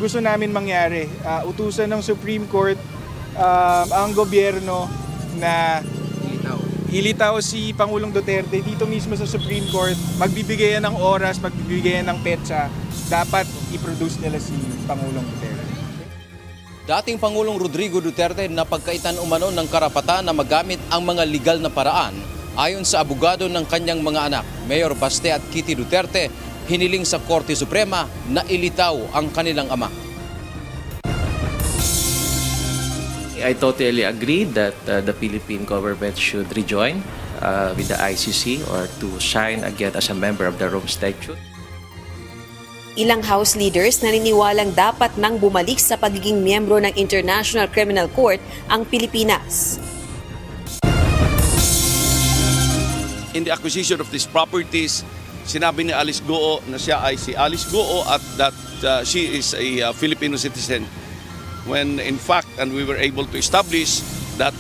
gusto namin mangyari. Utusan ng Supreme Court ang gobyerno na ilitaw si Pangulong Duterte dito mismo sa Supreme Court. Magbibigay yan ng oras, magbibigay yan ng petsa. Dapat i-produce nila si Pangulong Duterte. Dating Pangulong Rodrigo Duterte na pagkaitan umano ng karapatan na magamit ang mga legal na paraan ayon sa abogado ng kanyang mga anak, Mayor Baste at Kitty Duterte, hiniling sa Korte Suprema na ilitaw ang kanilang ama. I totally agree that the Philippine government should rejoin with the ICC or to sign again as a member of the Rome Statute. Ilang House leaders naniniwalang dapat nang bumalik sa pagiging miyembro ng International Criminal Court ang Pilipinas. In the acquisition of these properties, sinabi ni Alice Goo na siya ay si Alice Goo at that she is a Filipino citizen. When in fact, and we were able to establish that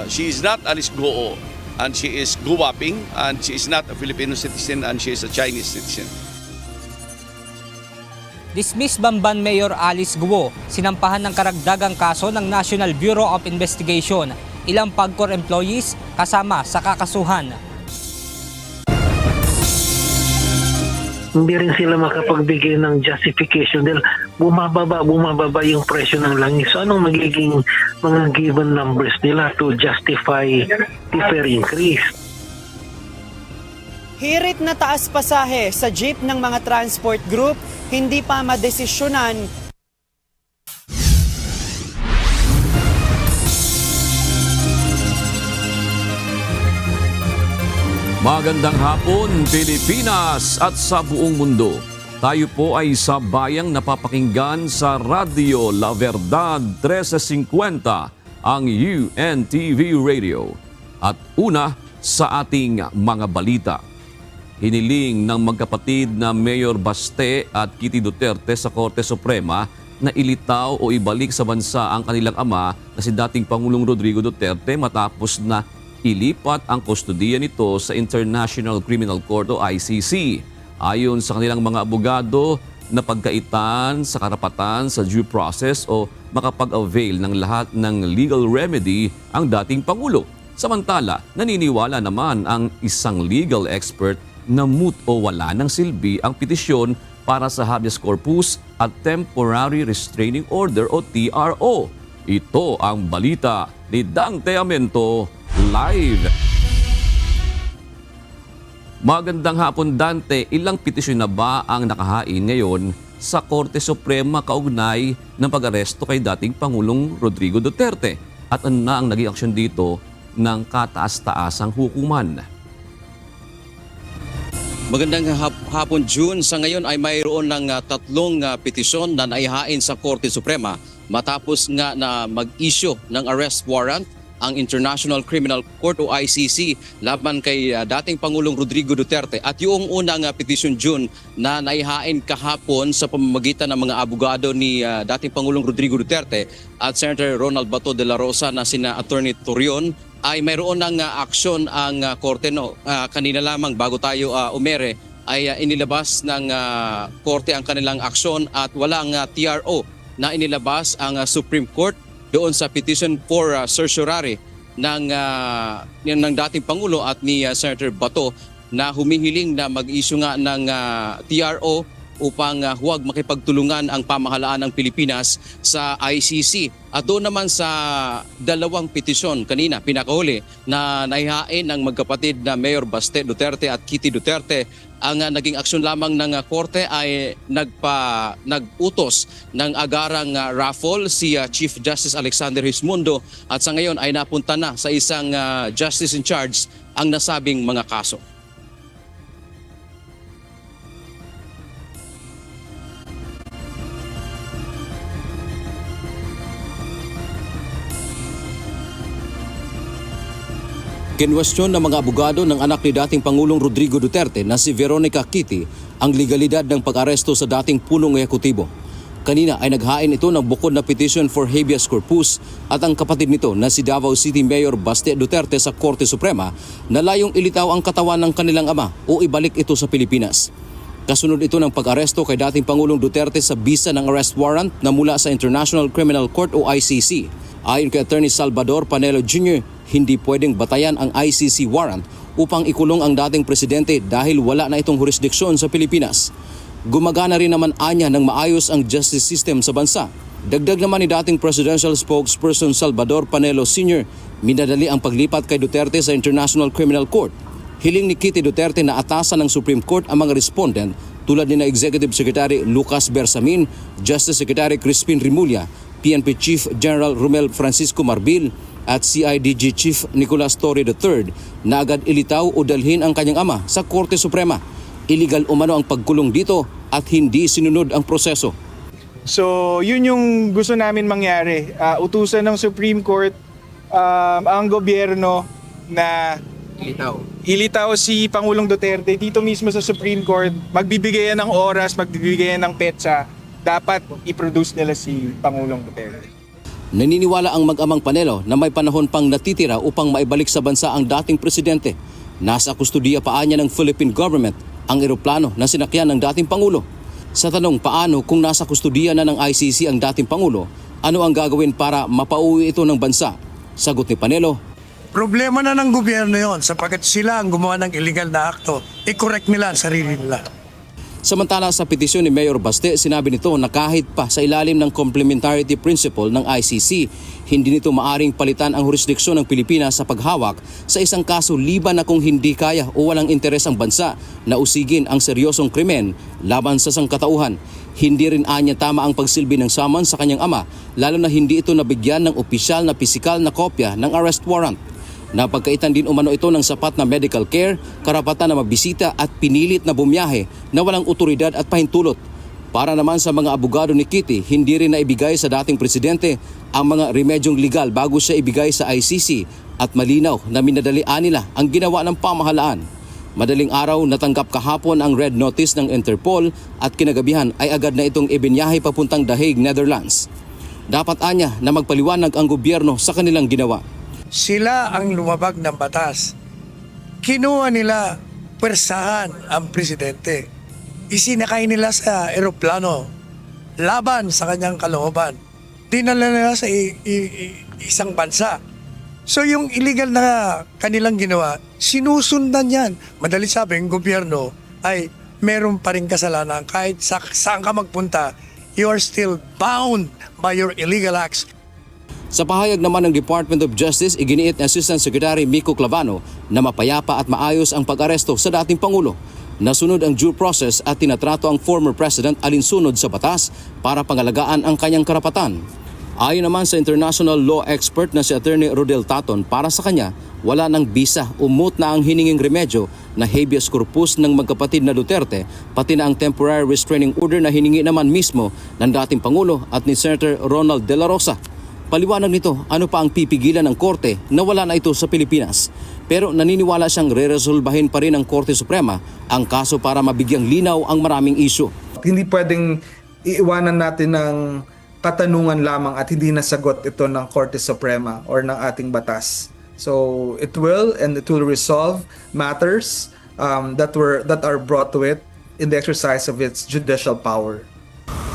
she is not Alice Goo and she is Guwaping and she is not a Filipino citizen and she is a Chinese citizen. Dismiss Bamban Mayor Alice Guo, sinampahan ng karagdagang kaso ng National Bureau of Investigation, ilang PAGCOR employees kasama sa kakasuhan. Hindi rin sila makapagbigay ng justification dahil bumababa yung presyo ng langis. So anong magiging mga given numbers nila to justify the fare increase? Hirit na taas pasahe sa jeep ng mga transport group, hindi pa madesisyonan. Magandang hapon, Pilipinas at sa buong mundo. Tayo po ay sa bayang napapakinggan sa Radio La Verdad 1350, ang UNTV Radio. At una sa ating mga balita. Hiniling ng magkapatid na Mayor Baste at Kitty Duterte sa Korte Suprema na ilitaw o ibalik sa bansa ang kanilang ama na si dating Pangulong Rodrigo Duterte matapos na ilipat ang kustodiya nito sa International Criminal Court o ICC. Ayon sa kanilang mga abogado, na pagkaitan sa karapatan sa due process o makapag-avail ng lahat ng legal remedy ang dating Pangulo. Samantala, naniniwala naman ang isang legal expert na moot o wala ng silbi ang petisyon para sa habeas corpus at temporary restraining order o TRO. Ito ang balita ni Dang Teamento live. Magandang hapon, Dante. Ilang petisyon na ba ang nakahain ngayon sa Korte Suprema kaugnay ng pag-aresto kay dating Pangulong Rodrigo Duterte? At ano na ang naging aksyon dito ng kataas-taasang hukuman? Magandang hapon, June. Sa ngayon ay mayroon ng tatlong petisyon na naihain sa Korte Suprema matapos nga na mag-issue ng arrest warrant ang International Criminal Court o ICC laban kay dating Pangulong Rodrigo Duterte. At yung unang petisyon, June, na naihain kahapon sa pamamagitan ng mga abogado ni dating Pangulong Rodrigo Duterte at Senator Ronald Bato de la Rosa na sina Attorney Torion, ay mayroon ng aksyon ang korte. Kanina lamang bago tayo umere ay inilabas ng korte ang kanilang aksyon at walang TRO na inilabas ang Supreme Court doon sa petition for certiorari ng dating Pangulo at ni Senator Bato na humihiling na mag-issue nga ng TRO upang huwag makipagtulungan ang pamahalaan ng Pilipinas sa ICC. At doon naman sa dalawang petisyon kanina, pinakahuli, na naihain ng magkapatid na Mayor Baste Duterte at Kitty Duterte, ang naging aksyon lamang ng korte ay nag-utos ng agarang raffle si Chief Justice Alexander Hismundo at sa ngayon ay napunta na sa isang justice in charge ang nasabing mga kaso. Kinwestiyon ng mga abogado ng anak ni dating Pangulong Rodrigo Duterte na si Veronica Kitty ang legalidad ng pag-aresto sa dating punong ehekutibo. Kanina ay naghain ito ng bukod na petition for habeas corpus at ang kapatid nito na si Davao City Mayor Baste Duterte sa Korte Suprema na layong ilitaw ang katawan ng kanilang ama o ibalik ito sa Pilipinas. Kasunod ito ng pag-aresto kay dating Pangulong Duterte sa bisa ng arrest warrant na mula sa International Criminal Court o ICC. Ayon kay Attorney Salvador Panelo Jr., hindi pwedeng batayan ang ICC warrant upang ikulong ang dating presidente dahil wala na itong jurisdiksyon sa Pilipinas. Gumagana rin naman anya ng maayos ang justice system sa bansa. Dagdag naman ni dating presidential spokesperson Salvador Panelo Sr., minadali ang paglipat kay Duterte sa International Criminal Court. Hiling ni Kitty Duterte na atasan ng Supreme Court ang mga respondent tulad ni na Executive Secretary Lucas Bersamin, Justice Secretary Crispin Rimulya, PNP Chief General Romel Francisco Marbil at CIDG Chief Nicolas Torre III na agad ilitaw o dalhin ang kanyang ama sa Korte Suprema. Illegal umano ang pagkulong dito at hindi sinunod ang proseso. So, yun yung gusto namin mangyari. Utusan ng Supreme Court ang gobyerno na ilitaw si Pangulong Duterte dito mismo sa Supreme Court. Magbibigay ng oras, magbibigay ng petsa. Dapat i-produce nila si Pangulong Duterte. Naniniwala ang mag-amang Panelo na may panahon pang natitira upang maibalik sa bansa ang dating presidente. Nasa kustudiya pa niya ng Philippine government ang eroplano na sinakyan ng dating Pangulo. Sa tanong paano kung nasa kustudiya na ng ICC ang dating Pangulo, ano ang gagawin para mapauwi ito ng bansa? Sagot ni Panelo, problema na ng gobyerno yon sapagkat sila ang gumawa ng illegal na akto. I-correct nila ang sarili nila. Samantala sa petisyon ni Mayor Baste, sinabi nito na kahit pa sa ilalim ng complementarity principle ng ICC, hindi nito maaring palitan ang jurisdiksyon ng Pilipinas sa paghawak sa isang kaso liban na kung hindi kaya o walang interes ang bansa na usigin ang seryosong krimen laban sa sangkatauhan. Hindi rin anya tama ang pagsilbi ng summons sa kanyang ama, lalo na hindi ito nabigyan ng opisyal na pisikal na kopya ng arrest warrant. Napagkaitan din umano ito ng sapat na medical care, karapatan na magbisita at pinilit na bumiyahe na walang otoridad at pahintulot. Para naman sa mga abogado ni Kitty, hindi rin naibigay sa dating presidente ang mga remedyong legal bago siya ibigay sa ICC at malinaw na minadalian nila ang ginawa ng pamahalaan. Madaling araw natanggap kahapon ang red notice ng Interpol at kinagabihan ay agad na itong ibinyahe papuntang The Hague, Netherlands. Dapat anya na magpaliwanag ang gobyerno sa kanilang ginawa. Sila ang lumabag ng batas. Kinuha nila pwersahan ang presidente. Isinakay nila sa eroplano laban sa kanyang kalooban. Dinala nila sa isang bansa. So yung illegal na kanilang ginawa, sinusundan yan. Madali sabi, ang gobyerno ay meron pa rin kasalanan. Kahit saan ka magpunta, you are still bound by your illegal acts. Sa pahayag naman ng Department of Justice, iginiit ni Assistant Secretary Miko Clavano na mapayapa at maayos ang pag-aresto sa dating Pangulo. Nasunod ang due process at tinatrato ang former President alinsunod sa batas para pangalagaan ang kanyang karapatan. Ayon naman sa international law expert na si Attorney Rodel Taton, para sa kanya, wala ng bisa, umut na ang hininging remedyo na habeas corpus ng magkapatid na Duterte, pati na ang temporary restraining order na hiningi naman mismo ng dating Pangulo at ni Senator Ronald De La Rosa. Paliwanag nito, ano pa ang pipigilan ng Korte na wala na ito sa Pilipinas. Pero naniniwala siyang re-resolbahin pa rin ng Korte Suprema ang kaso para mabigyang linaw ang maraming isyu. Hindi pwedeng iiwanan natin ng katanungan lamang at hindi nasagot ito ng Korte Suprema or ng ating batas. So it will resolve matters that are brought to it in the exercise of its judicial power.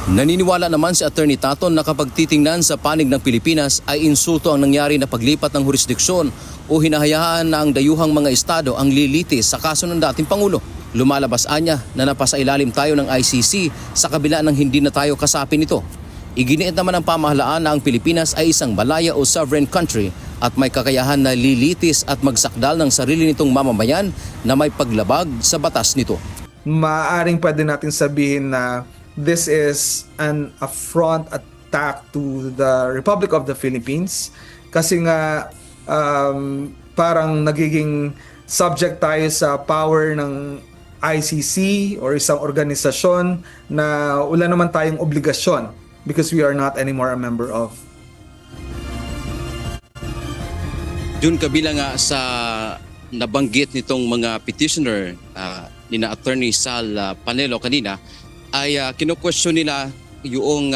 Naniniwala naman si Attorney Taton na kapag titingnan sa panig ng Pilipinas ay insulto ang nangyari na paglipat ng jurisdiksyon o hinahayaan na ang dayuhang mga estado ang lilitis sa kaso ng dating Pangulo. Lumalabas anya na napasailalim tayo ng ICC sa kabila ng hindi na tayo kasapin nito. Iginiit naman ng pamahalaan na ang Pilipinas ay isang malaya o sovereign country at may kakayahan na lilitis at magsakdal ng sarili nitong mamamayan na may paglabag sa batas nito. Maaring pwede natin sabihin na this is an affront attack to the Republic of the Philippines kasi nga parang nagiging subject tayo sa power ng ICC or isang organisasyon na wala naman tayong obligasyon because we are not anymore a member of. Doon kabila nga sa nabanggit nitong mga petitioner ni na Attorney Sal Panelo kanina, ay kino-question nila yung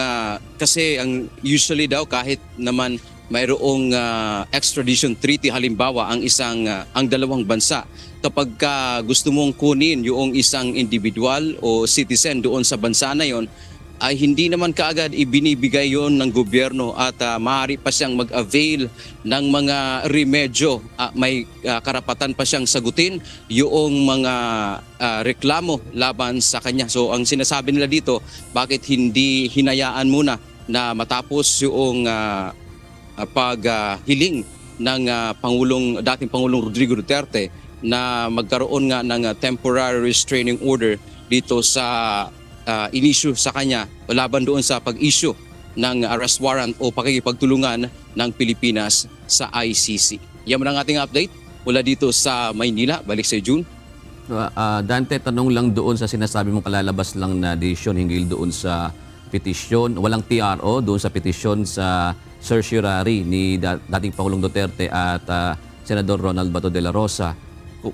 kasi ang usually daw kahit naman mayroong extradition treaty, halimbawa ang dalawang bansa, kapag gusto mong kunin yung isang individual o citizen doon sa bansa na yon, ay hindi naman kaagad ibinibigay yon ng gobyerno at maaari pa siyang mag-avail ng mga remedyo. May karapatan pa siyang sagutin yung mga reklamo laban sa kanya. So ang sinasabi nila dito, bakit hindi hinayaan muna na matapos yung paghiling ng dating Pangulong Rodrigo Duterte na magkaroon nga ng temporary restraining order dito sa in-issue sa kanya laban doon sa pag-issue ng arrest warrant o pakikipagtulungan ng Pilipinas sa ICC. Yan ang ating update mula dito sa Maynila. Balik sa June. Dante, tanong lang doon sa sinasabi mong kalalabas lang na desisyon hinggil doon sa petisyon, walang TRO doon sa petisyon sa certiorari ni dating Pangulong Duterte at Senador Ronald Bato de la Rosa.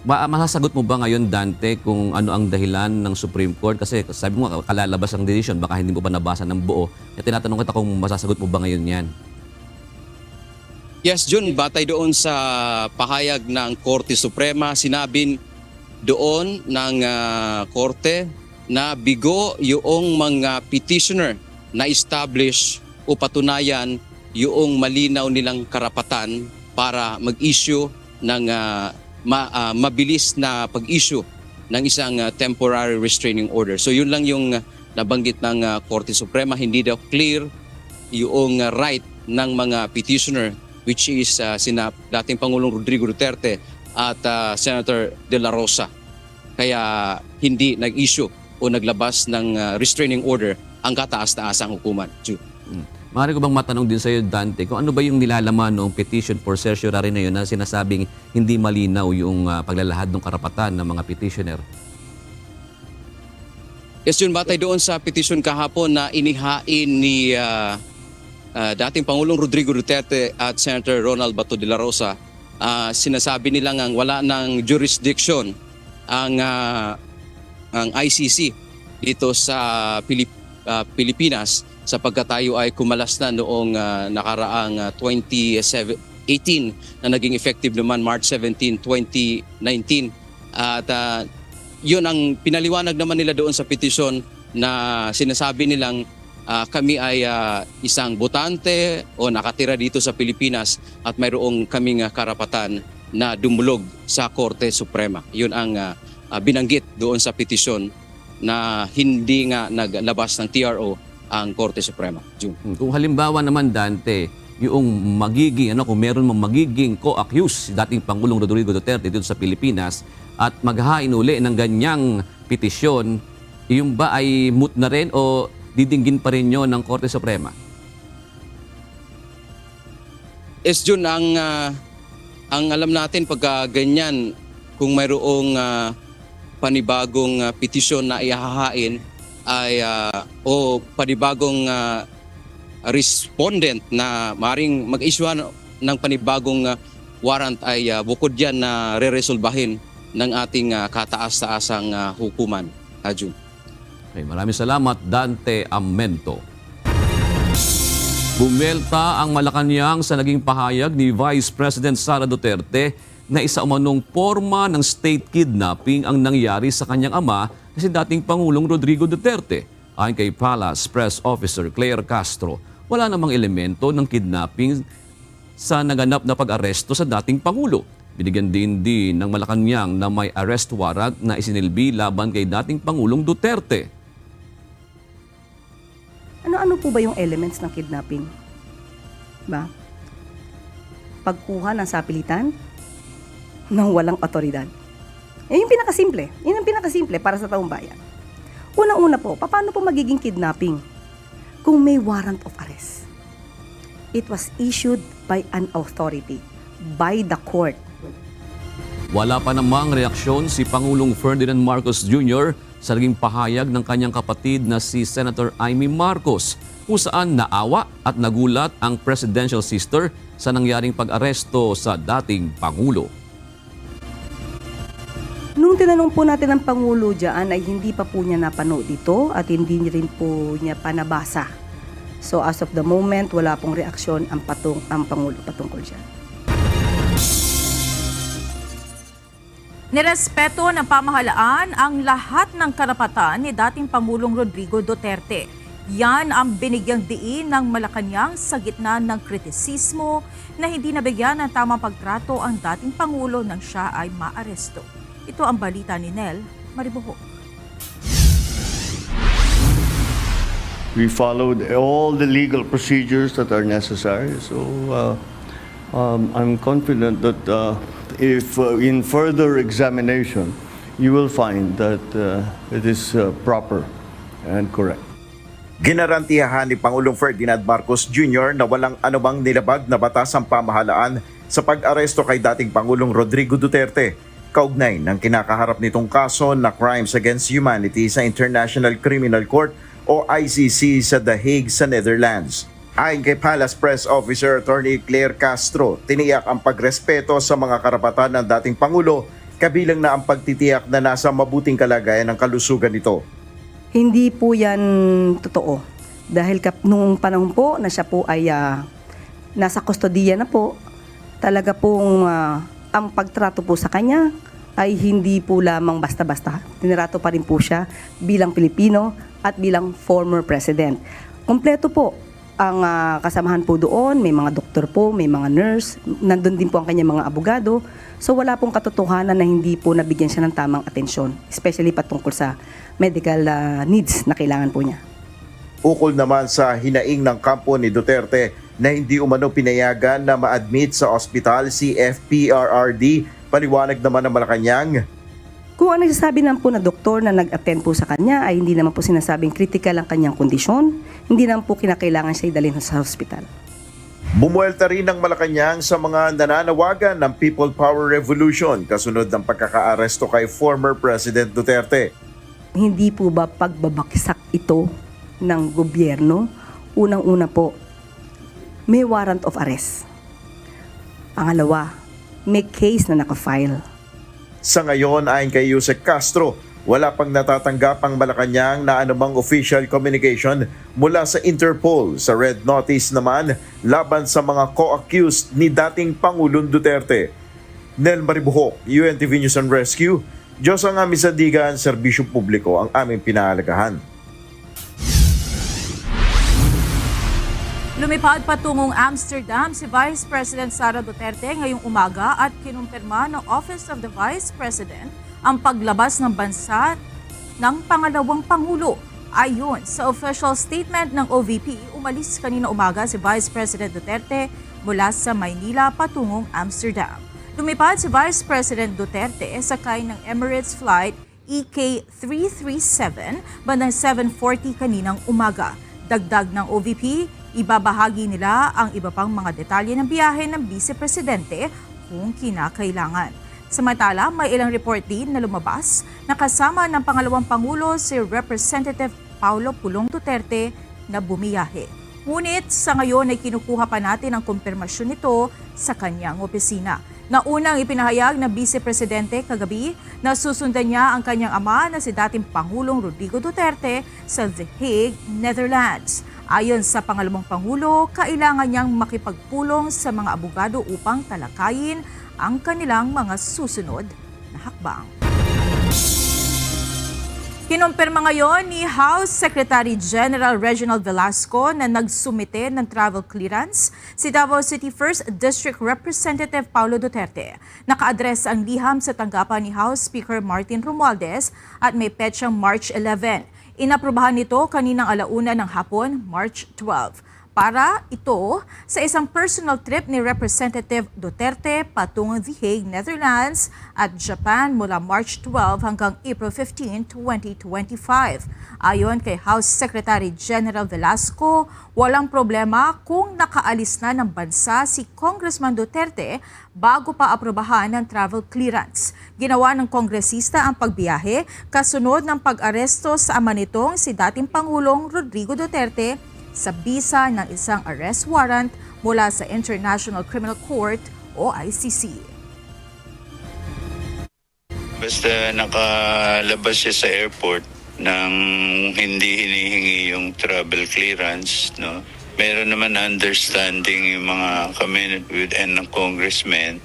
Masasagot mo ba ngayon, Dante, kung ano ang dahilan ng Supreme Court? Kasi sabi mo kalalabas ang decision, baka hindi mo pa nabasa ng buo. Kaya tinatanong kita kung masasagot mo ba ngayon yan? Yes, Jun, batay doon sa pahayag ng Korte Suprema, sinabing doon ng Korte na bigo yung mga petitioner na establish o patunayan yung malinaw nilang karapatan para mag-issue ng mabilis na pag-issue ng isang temporary restraining order. So yun lang yung nabanggit ng Korte Suprema, hindi daw clear yung right ng mga petitioner, which is dating Pangulong Rodrigo Duterte at Senator De La Rosa. Kaya hindi nag-issue o naglabas ng restraining order ang kataas-taasang hukuman. Maaari ko bang matanong din sa iyo, Dante, kung ano ba yung nilalaman ng petition for certiorari na yun na sinasabing hindi malinaw yung paglalahad ng karapatan ng mga petitioner? Yes, yun, batay doon sa petition kahapon na inihain ni dating Pangulong Rodrigo Duterte at Senator Ronald Bato de la Rosa, sinasabi nilang wala ng jurisdiction ang ICC dito sa Pilipinas sapagkat tayo ay kumalas na noong nakaraang 2018 na naging effective naman March 17, 2019. At yun ang pinaliwanag naman nila doon sa petisyon na sinasabi nilang kami ay isang botante o nakatira dito sa Pilipinas at mayroong kaming karapatan na dumulog sa Korte Suprema. Yun ang binanggit doon sa petisyon na hindi nga naglabas ng TRO ang Korte Suprema. June. Kung halimbawa naman, Dante, yung magiging, kung meron mang magiging co-accused dating Pangulong Rodrigo Duterte dito sa Pilipinas at maghain uli ng ganyang petisyon, yung ba ay moot na rin o didinggin pa rin yun ng Korte Suprema? Yes, June, ang alam natin pagka ganyan, kung mayroong panibagong petisyon na ihahain ay o panibagong respondent na maring mag-issue ng panibagong warrant ay bukod yan na re-resolbahin ng ating kataas-taasang hukuman. June. Okay, maraming salamat, Dante Amento. Bumelta ang Malacanang sa naging pahayag ni Vice President Sara Duterte na isa umanong forma ng state kidnapping ang nangyari sa kanyang ama na si dating Pangulong Rodrigo Duterte. Ayon kay Palace Press Officer Claire Castro, wala namang elemento ng kidnapping sa naganap na pag-aresto sa dating Pangulo. Binigyan din ng Malacanang na may arrest warrant na isinilbi laban kay dating Pangulong Duterte. Ano-ano po ba yung elements ng kidnapping? Ba? Pagkuha ng sapilitan ng walang otoridad. Yung pinakasimple. Yun ang pinakasimple para sa taong bayan. Unang-una po, paano po magiging kidnapping kung may warrant of arrest? It was issued by an authority, by the court. Wala pa namang reaksyon si Pangulong Ferdinand Marcos Jr. sa naging pahayag ng kanyang kapatid na si Senator Amy Marcos, kung saan naawa at nagulat ang presidential sister sa nangyaring pag-aresto sa dating Pangulo. Nung tinanong po natin ang Pangulo dyan ay hindi pa po niya napanood ito at hindi rin po niya panabasa So as of the moment, wala pong reaksyon ang Pangulo patungkol dyan. Nirespeto ng pamahalaan ang lahat ng karapatan ni dating Pangulong Rodrigo Duterte. Yan ang binigyang diin ng Malacanang sa gitna ng kritisismo na hindi nabigyan ng tamang pagtrato ang dating Pangulo nang siya ay maaresto. Ito ang balita ni Nel Maribuhok. We followed all the legal procedures that are necessary. So I'm confident that if in further examination, you will find that it is proper and correct. Ginarantiyahan ni Pangulong Ferdinand Marcos Jr. na walang anumang nilabag na batas ang pamahalaan sa pag-aresto kay dating Pangulong Rodrigo Duterte kaugnay ng kinakaharap nitong kaso na Crimes Against Humanity sa International Criminal Court o ICC sa The Hague sa Netherlands. Ayon kay Palace Press Officer Attorney Claire Castro, tiniyak ang pagrespeto sa mga karapatan ng dating Pangulo, kabilang na ang pagtitiyak na nasa mabuting kalagayan ng kalusugan nito. Hindi po yan totoo. Dahil nung panahon po na siya po ay nasa kustodiya na po, talaga pong ang pagtrato po sa kanya ay hindi po lamang basta-basta. Tinrato pa rin po siya bilang Pilipino at bilang former president. Kompleto po ang kasamahan po doon, may mga doktor po, may mga nurse, nandun din po ang kanyang mga abogado. So wala pong katotohanan na hindi po nabigyan siya ng tamang atensyon, especially patungkol sa medical needs na kailangan po niya. Ukol naman sa hinaing ng kampo ni Duterte na hindi umano pinayagan na ma-admit sa ospital si FPRRD, paliwanag naman ng Malacanang. Kung ang nagsasabi naman po na doktor na nag-attend po sa kanya ay hindi naman po sinasabing critical ang kanyang kondisyon, hindi naman po kinakailangan siya idalhin sa hospital. Bumuelta rin ng Malacanang sa mga nananawagan ng People Power Revolution kasunod ng pagkakaaresto kay former President Duterte. Hindi po ba pagbabaksak ito ng gobyerno? Unang-una po, may warrant of arrest. Pangalawa, may case na nakafile. Sa ngayon, ayon kay Yusek Castro, wala pang natatanggap ang Malacanang na anumang official communication mula sa Interpol. Sa red notice naman, laban sa mga co-accused ni dating Pangulong Duterte. Nel Maribuhok, UNTV News and Rescue. Diyos ang aming sandigan, serbisyo publiko ang aming pinahalagahan. Lumipad patungong Amsterdam si Vice President Sara Duterte ngayong umaga at kinumpirma ng Office of the Vice President ang paglabas ng bansa ng pangalawang Pangulo. Ayon sa official statement ng OVP, umalis kanina umaga si Vice President Duterte mula sa Maynila patungong Amsterdam. Lumipad si Vice President Duterte sakay ng Emirates Flight EK337 bandang 7:40 kaninang umaga. Dagdag ng OVP, ibabahagi nila ang iba pang mga detalye ng biyahe ng Vice Presidente kung kinakailangan. Samantala, may ilang report din na lumabas na kasama ng pangalawang Pangulo si Representative Paulo Pulong Duterte na bumiyahe. Ngunit sa ngayon ay kinukuha pa natin ang kumpirmasyon nito sa kanyang opisina. Naunang ipinahayag ng Vice Presidente kagabi na susundan niya ang kanyang ama na si dating Pangulong Rodrigo Duterte sa The Hague, Netherlands. Ayon sa pangalawang Pangulo, kailangan niyang makipagpulong sa mga abogado upang talakayin ang kanilang mga susunod na hakbang. Kinumpirma ngayon ni House Secretary General Reginald Velasco na nagsumite ng travel clearance si Davao City 1st District Representative Paulo Duterte. Naka-address ang liham sa tanggapan ni House Speaker Martin Romualdez at may petsang March 11. Inaprubahan nito kaninang alauna ng hapon, March 12. Para ito sa isang personal trip ni Representative Duterte patungong The Hague, Netherlands at Japan mula March 12 hanggang April 15, 2025. Ayon kay House Secretary General Velasco, walang problema kung nakaalis na ng bansa si Congressman Duterte bago pa aprobahan ng travel clearance. Ginawa ng kongresista ang pagbiyahe kasunod ng pag-aresto sa ama nitong si dating Pangulong Rodrigo Duterte sa bisa ng isang arrest warrant mula sa International Criminal Court o ICC. Basta nakalabas siya sa airport nang hindi hinihingi yung travel clearance, no? meron naman understanding yung mga kami and ng congressmen.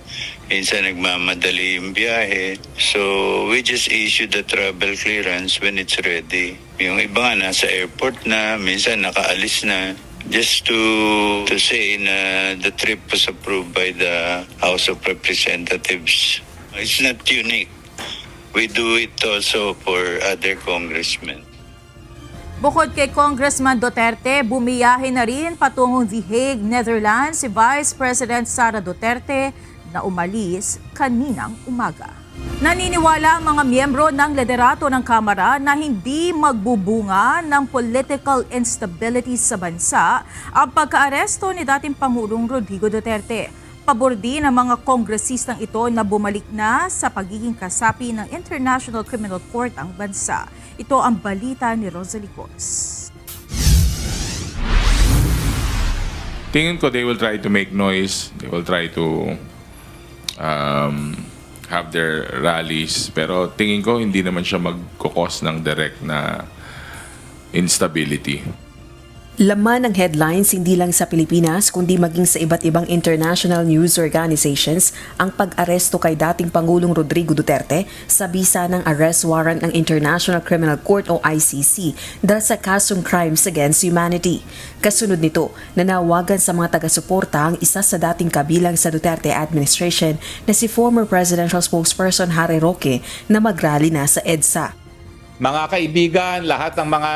Minsan nagmamadali yung biyahe. So, we just issue the travel clearance when it's ready. Yung iba nga nasa airport na, minsan nakaalis na. Just to say na the trip was approved by the House of Representatives. It's not unique. We do it also for other congressmen. Bukod kay Congressman Duterte, bumiyahe na rin patungong The Hague, Netherlands si Vice President Sara Duterte na umalis kaninang umaga. Naniniwala ang mga miyembro ng liderato ng Kamara na hindi magbubunga ng political instability sa bansa ang pagkaaresto ni dating Pangulong Rodrigo Duterte. Pabor din ng mga kongresistang ito na bumalik na sa pagiging kasapi ng International Criminal Court ang bansa. Ito ang balita ni Rosalie Cos. Tingin ko they will try to make noise, they will try to have their rallies, pero tingin ko hindi naman siya magkukos ng direct na instability. Laman ng headlines hindi lang sa Pilipinas kundi maging sa iba't ibang international news organizations ang pag-aresto kay dating Pangulong Rodrigo Duterte sa bisa ng arrest warrant ng International Criminal Court o ICC dahil sa kasong crimes against humanity. Kasunod nito, nanawagan sa mga taga-suporta ang isa sa dating kabilang sa Duterte administration na si former presidential spokesperson Harry Roque na mag-rally na sa EDSA. Mga kaibigan, lahat ng mga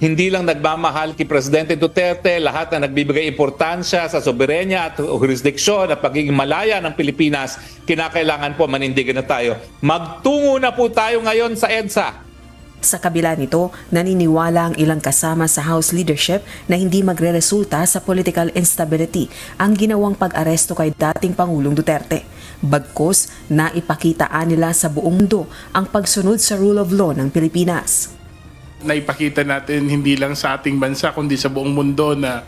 hindi lang nagmamahal kay Presidente Duterte, lahat na nagbibigay importansya sa soberenya at jurisdiksyon at pagiging malaya ng Pilipinas, kinakailangan po manindigan na tayo. Magtungo na po tayo ngayon sa EDSA. Sa kabila nito, naniniwala ang ilang kasama sa House leadership na hindi magreresulta sa political instability ang ginawang pag-aresto kay dating Pangulong Duterte. Bagkus, naipakitaan nila sa buong mundo ang pagsunod sa rule of law ng Pilipinas. Naipakita natin hindi lang sa ating bansa kundi sa buong mundo na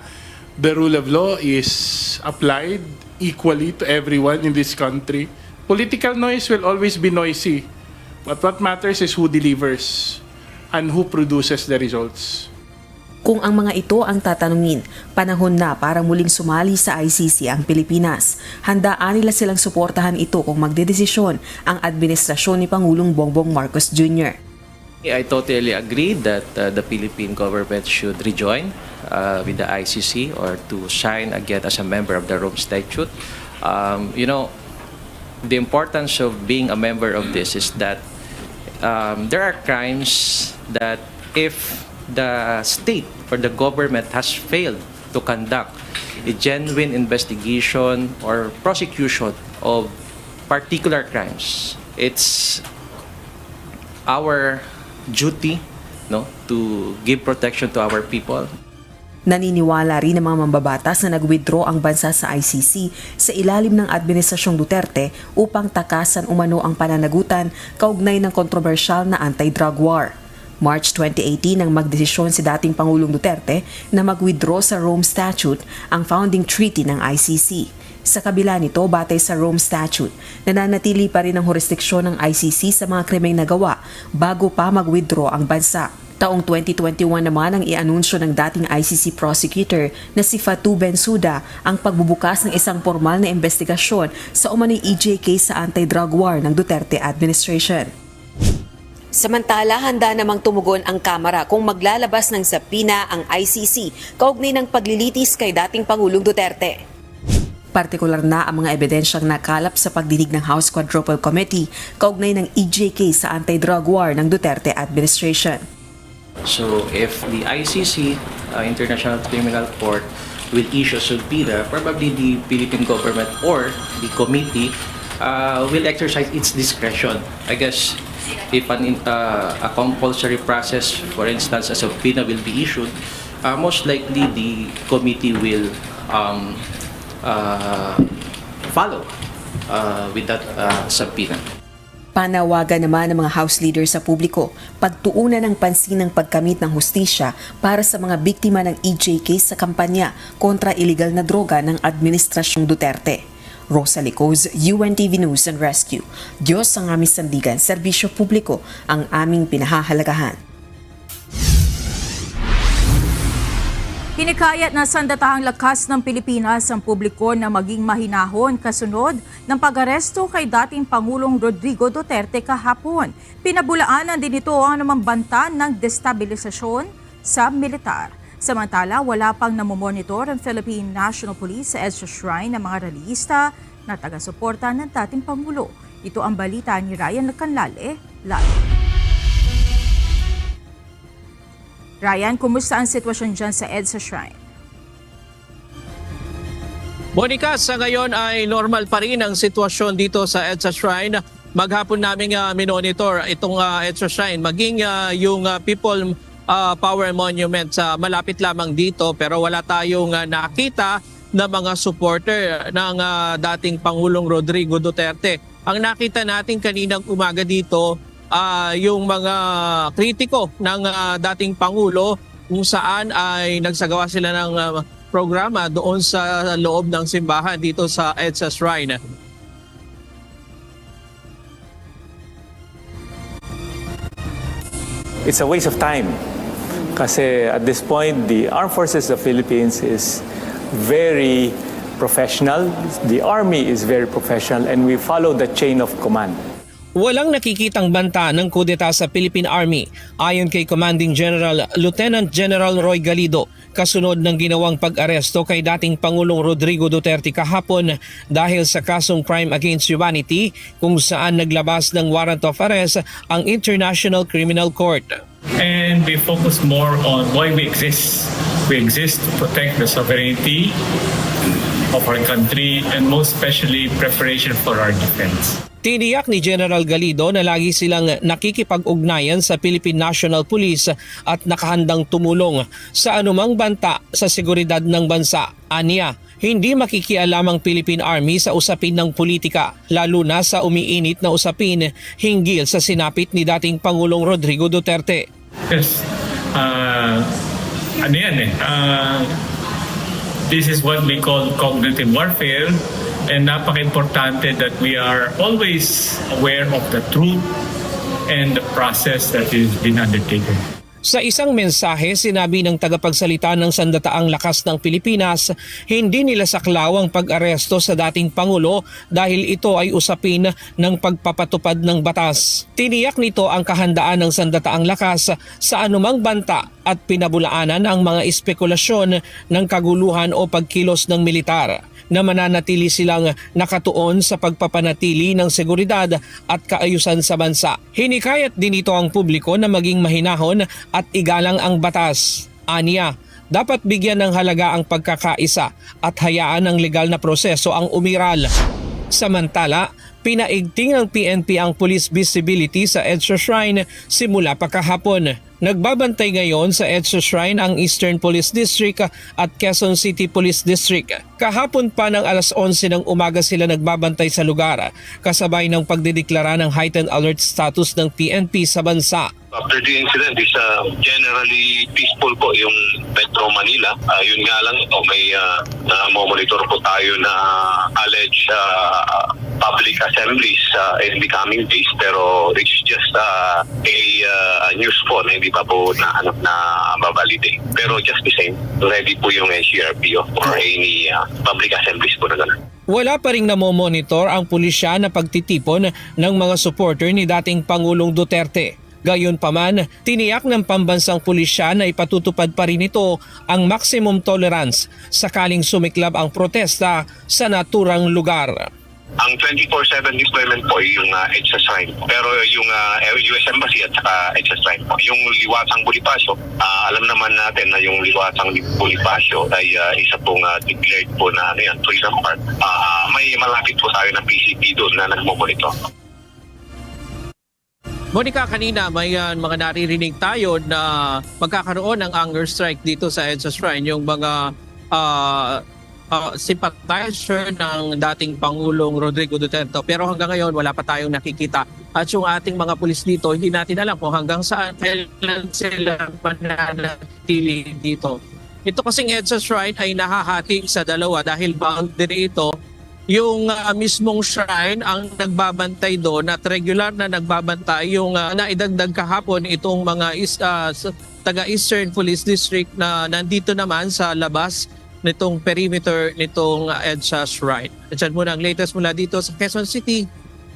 the rule of law is applied equally to everyone in this country. Political noise will always be noisy, but what matters is who delivers and who produces the results. Kung ang mga ito ang tatanungin, panahon na para muling sumali sa ICC ang Pilipinas. Handaan nila silang suportahan ito kung magdedesisyon ang administrasyon ni Pangulong Bongbong Marcos Jr. I totally agree that the Philippine government should rejoin with the ICC or to sign again as a member of the Rome Statute. The importance of being a member of this is that there are crimes that if the state or the government has failed to conduct a genuine investigation or prosecution of particular crimes, it's our duty to give protection to our people. Naniniwala rin ang mga mambabatas na nag-withdraw ang bansa sa ICC sa ilalim ng Administrasyong Duterte upang takasan umano ang pananagutan kaugnay ng kontrobersyal na anti-drug war. March 2018 nang magdesisyon si dating Pangulong Duterte na mag-withdraw sa Rome Statute, ang founding treaty ng ICC. Sa kabila nito, batay sa Rome Statute, nananatili pa rin ang jurisdiksyon ng ICC sa mga krimeng nagawa bago pa mag-withdraw ang bansa. Taong 2021 naman ang ianunsyo ng dating ICC prosecutor na si Fatou Bensouda ang pagbubukas ng isang formal na investigasyon sa umano'y EJ case sa anti-drug war ng Duterte administration. Samantala, handa namang tumugon ang Kamara kung maglalabas ng sapina ang ICC kaugnay ng paglilitis kay dating Pangulong Duterte. Partikular na ang mga ebidensyang nakalap sa pagdinig ng House Quadruple Committee kaugnay ng EJ case sa anti-drug war ng Duterte administration. So if the ICC, International Criminal Court, will issue a subpoena, probably the Philippine government or the committee will exercise its discretion. I guess if a compulsory process, for instance, a subpoena will be issued, most likely the committee will follow with that subpoena. Panawagan naman ng mga House leaders sa publiko, pagtuunan ng pansin ng pagkamit ng hustisya para sa mga biktima ng EJ case sa kampanya kontra illegal na droga ng Administrasyong Duterte. Rosalie Cos, UNTV News and Rescue. Diyos ang aming sandigan, serbisyo publiko ang aming pinahahalagahan. Hinikayat na sandatahang lakas ng Pilipinas ang publiko na maging mahinahon kasunod ng pag-aresto kay dating Pangulong Rodrigo Duterte kahapon. Pinabulaanan din ito ang namambanta ng destabilisasyon sa militar. Samantala, wala pang namomonitor ang Philippine National Police sa EDSA Shrine ng mga rallyista na taga-suporta ng dating Pangulo. Ito ang balita ni Ryan Canlale live. Ryan, kumusta ang sitwasyon dyan sa EDSA Shrine? Monica, sa ngayon ay normal pa rin ang sitwasyon dito sa EDSA Shrine. Maghapon namin minonitor itong EDSA Shrine, maging yung People Power Monument sa malapit lamang dito, pero wala tayong nakita na mga supporter ng dating Pangulong Rodrigo Duterte. Ang nakita natin kaninang umaga dito, yung mga kritiko ng dating Pangulo kung saan ay nagsagawa sila ng programa doon sa loob ng simbahan dito sa EDSA Shrine. It's a waste of time kasi at this point the Armed Forces of the Philippines is very professional, the Army is very professional, and we follow the chain of command. Walang nakikitang banta ng kudeta sa Philippine Army ayon kay Commanding General Lieutenant General Roy Galido kasunod ng ginawang pag-aresto kay dating Pangulong Rodrigo Duterte kahapon dahil sa kasong crime against humanity kung saan naglabas ng warrant of arrest ang International Criminal Court. And we focus more on why we exist. We exist to protect the sovereignty of our country and most especially preparation for our defense. Tiniyak ni General Galido na lagi silang nakikipag-ugnayan sa Philippine National Police at nakahandang tumulong sa anumang banta sa seguridad ng bansa. Aniya, hindi makikialam ang Philippine Army sa usapin ng politika, lalo na sa umiinit na usapin hinggil sa sinapit ni dating Pangulong Rodrigo Duterte. Yes. This is what we call cognitive warfare. And napaka-importante that we are always aware of the truth and the process that is being undertaken. Sa isang mensahe, sinabi ng tagapagsalita ng Sandataang Lakas ng Pilipinas, hindi nila saklaw ang pag-aresto sa dating Pangulo dahil ito ay usapin ng pagpapatupad ng batas. Tiniyak nito ang kahandaan ng Sandataang Lakas sa anumang banta at pinabulaanan ang mga espekulasyon ng kaguluhan o pagkilos ng militar na mananatili silang nakatuon sa pagpapanatili ng seguridad at kaayusan sa bansa. Hinikayat din ito ang publiko na maging mahinahon at igalang ang batas. Aniya, dapat bigyan ng halaga ang pagkakaisa at hayaan ang legal na proseso ang umiral. Samantala, pinaigting ng PNP ang police visibility sa EDSA Shrine simula pa kahapon. Nagbabantay ngayon sa EDSA Shrine ang Eastern Police District at Quezon City Police District. Kahapon pa ng alas 11 ng umaga sila nagbabantay sa lugar, kasabay ng pagdedeklara ng heightened alert status ng PNP sa bansa. After the incident is generally peaceful po yung Metro Manila. Yun nga lang ito, may monitor po tayo na alleged public assemblies in the coming days, pero it's just a news po na hindi pa po na babalide. Pero just the same, ready po yung NCRP for any public assemblies po na gano'n. Wala pa ring namomonitor ang pulisya na pagtitipon ng mga supporter ni dating Pangulong Duterte. Gayunpaman, tiniyak ng pambansang pulisya na ipatutupad pa rin ito ang maximum tolerance sakaling sumiklab ang protesta sa naturang lugar. Ang 24/7 deployment po yung EDSA Shrine. Pero yung US Embassy at saka EDSA Shrine po. Yung Liwasang Bonifacio, alam naman natin na yung Liwasang Bonifacio ay isa pong declared po na tourism park. May malapit po tayo na PCP doon na nagmomonitor. Monica, kanina may mga naririnig tayo na magkakaroon ng hunger strike dito sa EDSA Shrine, yung mga sympathizer ng dating Pangulong Rodrigo Duterte. Pero hanggang ngayon wala pa tayong nakikita. At yung ating mga pulis dito, hindi natin alam kung hanggang saan kailan sila mananatili dito. Ito kasing EDSA Shrine ay nahahati sa dalawa dahil boundary ito yung mismong shrine ang nagbabantay doon at regular na nagbabantay yung naidagdag kahapon itong mga taga-Eastern Police District na nandito naman sa labas nitong perimeter nitong EDSA Shrine. At yan muna ang latest mula dito sa Quezon City.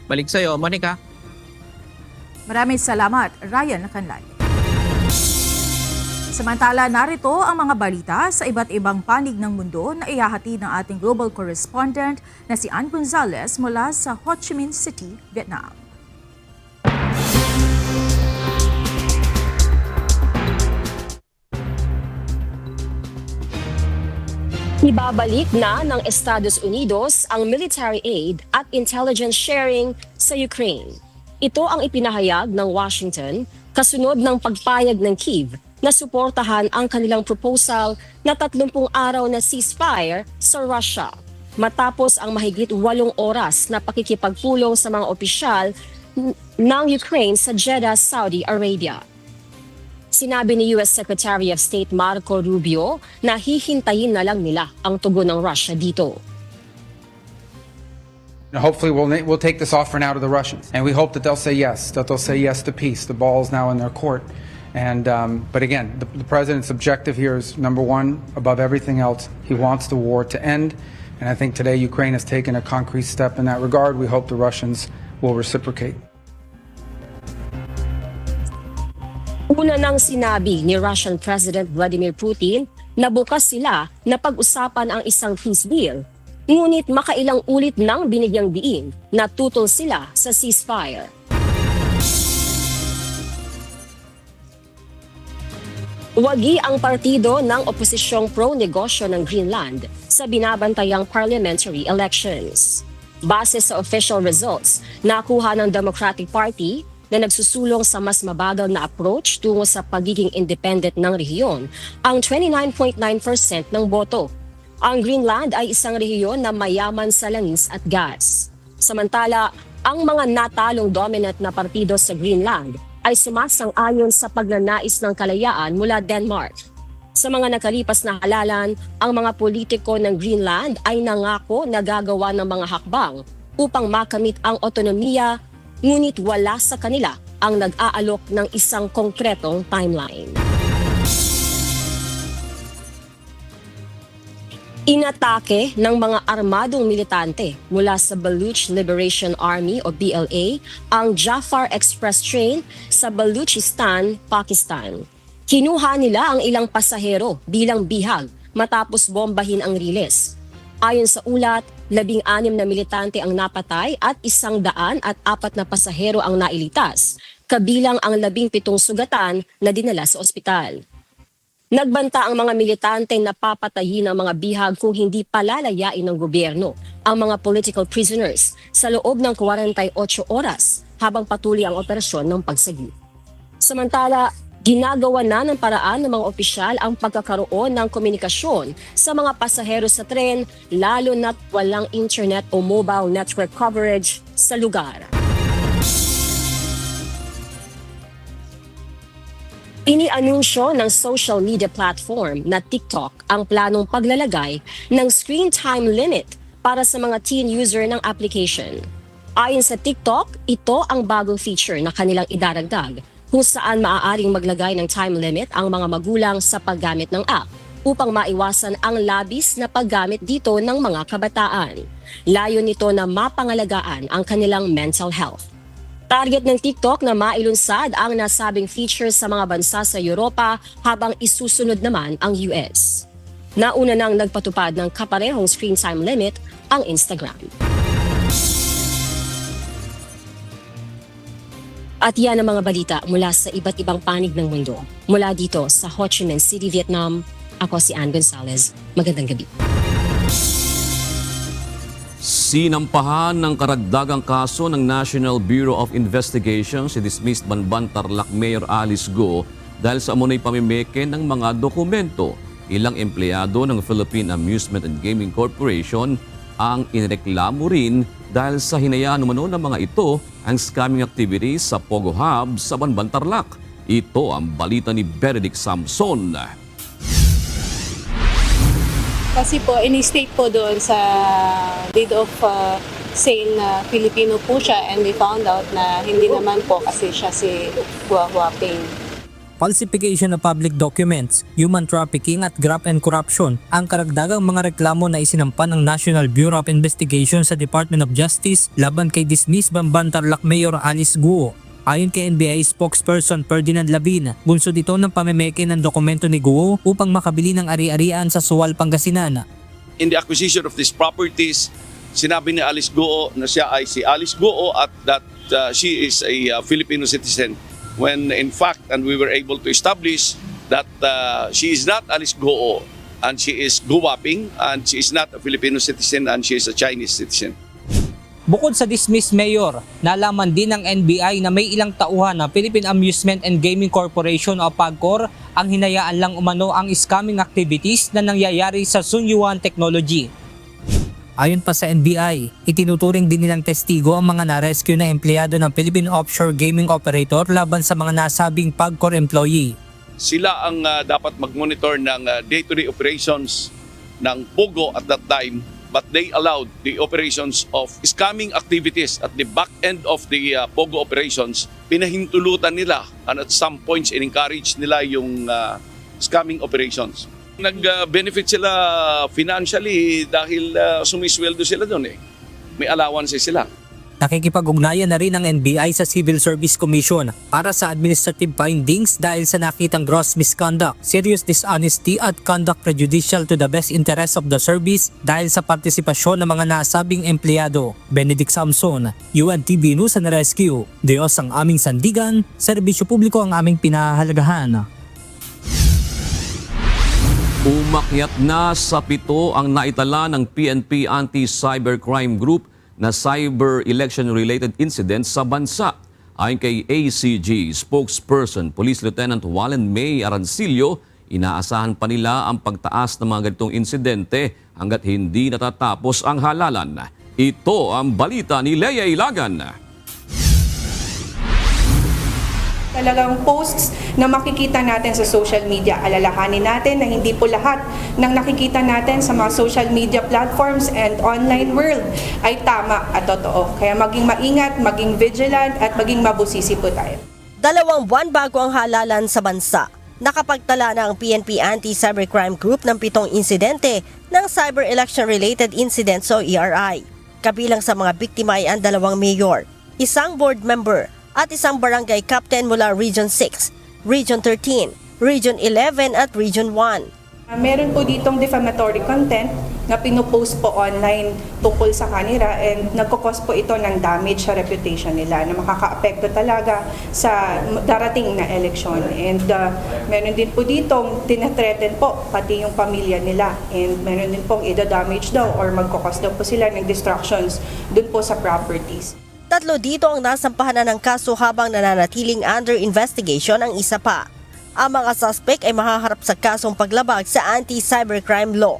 Balik sa'yo, Monica. Maraming salamat, Ryan Canlay. Samantala, narito ang mga balita sa iba't ibang panig ng mundo na ihahatid ng ating global correspondent na si Ann Gonzalez mula sa Ho Chi Minh City, Vietnam. Ibabalik na ng Estados Unidos ang military aid at intelligence sharing sa Ukraine. Ito ang ipinahayag ng Washington kasunod ng pagpayag ng Kyiv na suportahan ang kanilang proposal na 30 araw na ceasefire sa Russia matapos ang mahigit 8 oras na pakikipagpulong sa mga opisyal ng Ukraine sa Jeddah, Saudi Arabia. Sinabi ni US Secretary of State Marco Rubio na hihintayin na lang nila ang tugon ng Russia dito. Hopefully we'll take this offer now to the Russians, and we hope that they'll say yes to peace. The ball is now in their court. And but again, the president's objective here is number one, above everything else, he wants the war to end. And I think today Ukraine has taken a concrete step in that regard. We hope the Russians will reciprocate. Una nang sinabi ni Russian President Vladimir Putin na bukas sila na pag-usapan ang isang peace deal. Ngunit makailang ulit nang binigyang diin na tutol sila sa ceasefire. Wagi ang partido ng oposisyong pro-negosyo ng Greenland sa binabantayang parliamentary elections. Base sa official results, nakuha ng Democratic Party na nagsusulong sa mas mabagal na approach tungo sa pagiging independent ng rehiyon ang 29.9% ng boto. Ang Greenland ay isang rehiyon na mayaman sa langis at gas. Samantala, ang mga natalong dominant na partido sa Greenland ay sumasang-ayon sa pagnanais ng kalayaan mula Denmark. Sa mga nakalipas na halalan, ang mga politiko ng Greenland ay nangako na gagawa ng mga hakbang upang makamit ang otonomiya, ngunit wala sa kanila ang nag-aalok ng isang konkretong timeline. Inatake ng mga armadong militante mula sa Baluch Liberation Army o BLA ang Jafar Express train sa Baluchistan, Pakistan. Kinuha nila ang ilang pasahero bilang bihag matapos bombahin ang riles. Ayon sa ulat, 16 na militante ang napatay at 104 na pasahero ang nailitas, kabilang ang 17 sugatan na dinala sa ospital. Nagbanta ang mga militante na papatayin ng mga bihag kung hindi palalayain ng gobyerno ang mga political prisoners sa loob ng 48 oras habang patuloy ang operasyon ng pagsagip. Samantala, ginagawa na ng paraan ng mga opisyal ang pagkakaroon ng komunikasyon sa mga pasahero sa tren, lalo na't walang internet o mobile network coverage sa lugar. Inianunsyo ng social media platform na TikTok ang planong paglalagay ng screen time limit para sa mga teen user ng application. Ayon sa TikTok, ito ang bagong feature na kanilang idaragdag kung saan maaaring maglagay ng time limit ang mga magulang sa paggamit ng app upang maiwasan ang labis na paggamit dito ng mga kabataan. Layo nito na mapangalagaan ang kanilang mental health. Target ng TikTok na mailunsad ang nasabing feature sa mga bansa sa Europa habang isusunod naman ang US. Nauna nang nagpatupad ng kaparehong screen time limit ang Instagram. At yan ang mga balita mula sa iba't ibang panig ng mundo. Mula dito sa Ho Chi Minh City, Vietnam, ako si Ann Gonzalez. Magandang gabi. Sinampahan ng karagdagang kaso ng National Bureau of Investigation si dismissed Banban Tarlac Mayor Alice Go dahil sa umunay pamimeke ng mga dokumento. Ilang empleyado ng Philippine Amusement and Gaming Corporation ang inireklamo rin dahil sa hinayaan umano ng mga ito ang scamming activities sa Pogo Hub sa Banban Tarlac. Ito ang balita ni Benedict Samson. Kasi po, in-state po doon sa deed of sale na Filipino po siya, and we found out na hindi naman po kasi siya si Hua Huaping. Falsification of public documents, human trafficking at graft and corruption ang karagdagang mga reklamo na isinampa ng National Bureau of Investigation sa Department of Justice laban kay dismissed Bamban Tarlac Mayor Alice Guo. Ayon kay NBI spokesperson Ferdinand Lavin, bunso dito ng pamemeke ng dokumento ni Guo upang makabili ng ari-arian sa Sual, Pangasinan. In the acquisition of these properties, sinabi ni Alice Guo na siya ay si Alice Guo at that she is a Filipino citizen. When in fact, and we were able to establish that she is not Alice Guo and she is Gu Waping and she is not a Filipino citizen and she is a Chinese citizen. Bukod sa dismissed mayor, nalaman din ng NBI na may ilang tauhan na Philippine Amusement and Gaming Corporation o PAGCOR ang hinayaan lang umano ang scamming activities na nangyayari sa Sunyuan Technology. Ayon pa sa NBI, itinuturing din nilang testigo ang mga na-rescue na empleyado ng Philippine Offshore Gaming Operator laban sa mga nasabing PAGCOR employee. Sila ang dapat mag-monitor ng day-to-day operations ng POGO at that time, but they allowed the operations of scamming activities at the back end of the POGO operations. Pinahintulutan nila and at some points in-encourage nila yung scamming operations. Nag-benefit sila financially dahil sumisweldo sila doon eh. May allowances sila. Nakikipag-ugnayan na rin ang NBI sa Civil Service Commission para sa administrative findings dahil sa nakitang gross misconduct, serious dishonesty at conduct prejudicial to the best interest of the service dahil sa partisipasyon ng mga nasabing empleyado. Benedict Samson, UNTV News and Rescue. Diyos ang aming sandigan, serbisyo publiko ang aming pinahahalagahan. Umakyat na sa 7 ang naitala ng PNP Anti-Cybercrime Group na cyber election-related incidents sa bansa. Ayon kay ACG spokesperson Police Lieutenant Wallen May Arancillo, inaasahan pa nila ang pagtaas ng mga ganitong insidente hanggat hindi natatapos ang halalan. Ito ang balita ni Leia Ilagan. Talagang posts na makikita natin sa social media. Alalahanin natin na hindi po lahat ng nakikita natin sa mga social media platforms and online world ay tama at totoo. Kaya maging maingat, maging vigilant at maging mabusisi po tayo. 2 buwan bago ang halalan sa bansa, nakapagtala na ang PNP Anti-Cybercrime Group ng 7 insidente ng Cyber Election-Related Incidents o ERI. Kabilang sa mga biktima ay ang 2 mayor, 1 board member, at 1 barangay captain mula Region 6, Region 13, Region 11 at Region 1. Meron po ditong defamatory content na pinupost po online tungkol sa kanila and nagkukos po ito ng damage sa reputation nila na makakaapekto talaga sa darating na eleksyon. And meron din po ditong tinathreaten po pati yung pamilya nila and meron din pong ida-damage daw or magkukos daw po sila ng destructions dun po sa properties. 3 dito ang nasampahan na ng kaso habang nananatiling under investigation ang isa pa. Ang mga suspect ay mahaharap sa kasong paglabag sa anti-cybercrime law.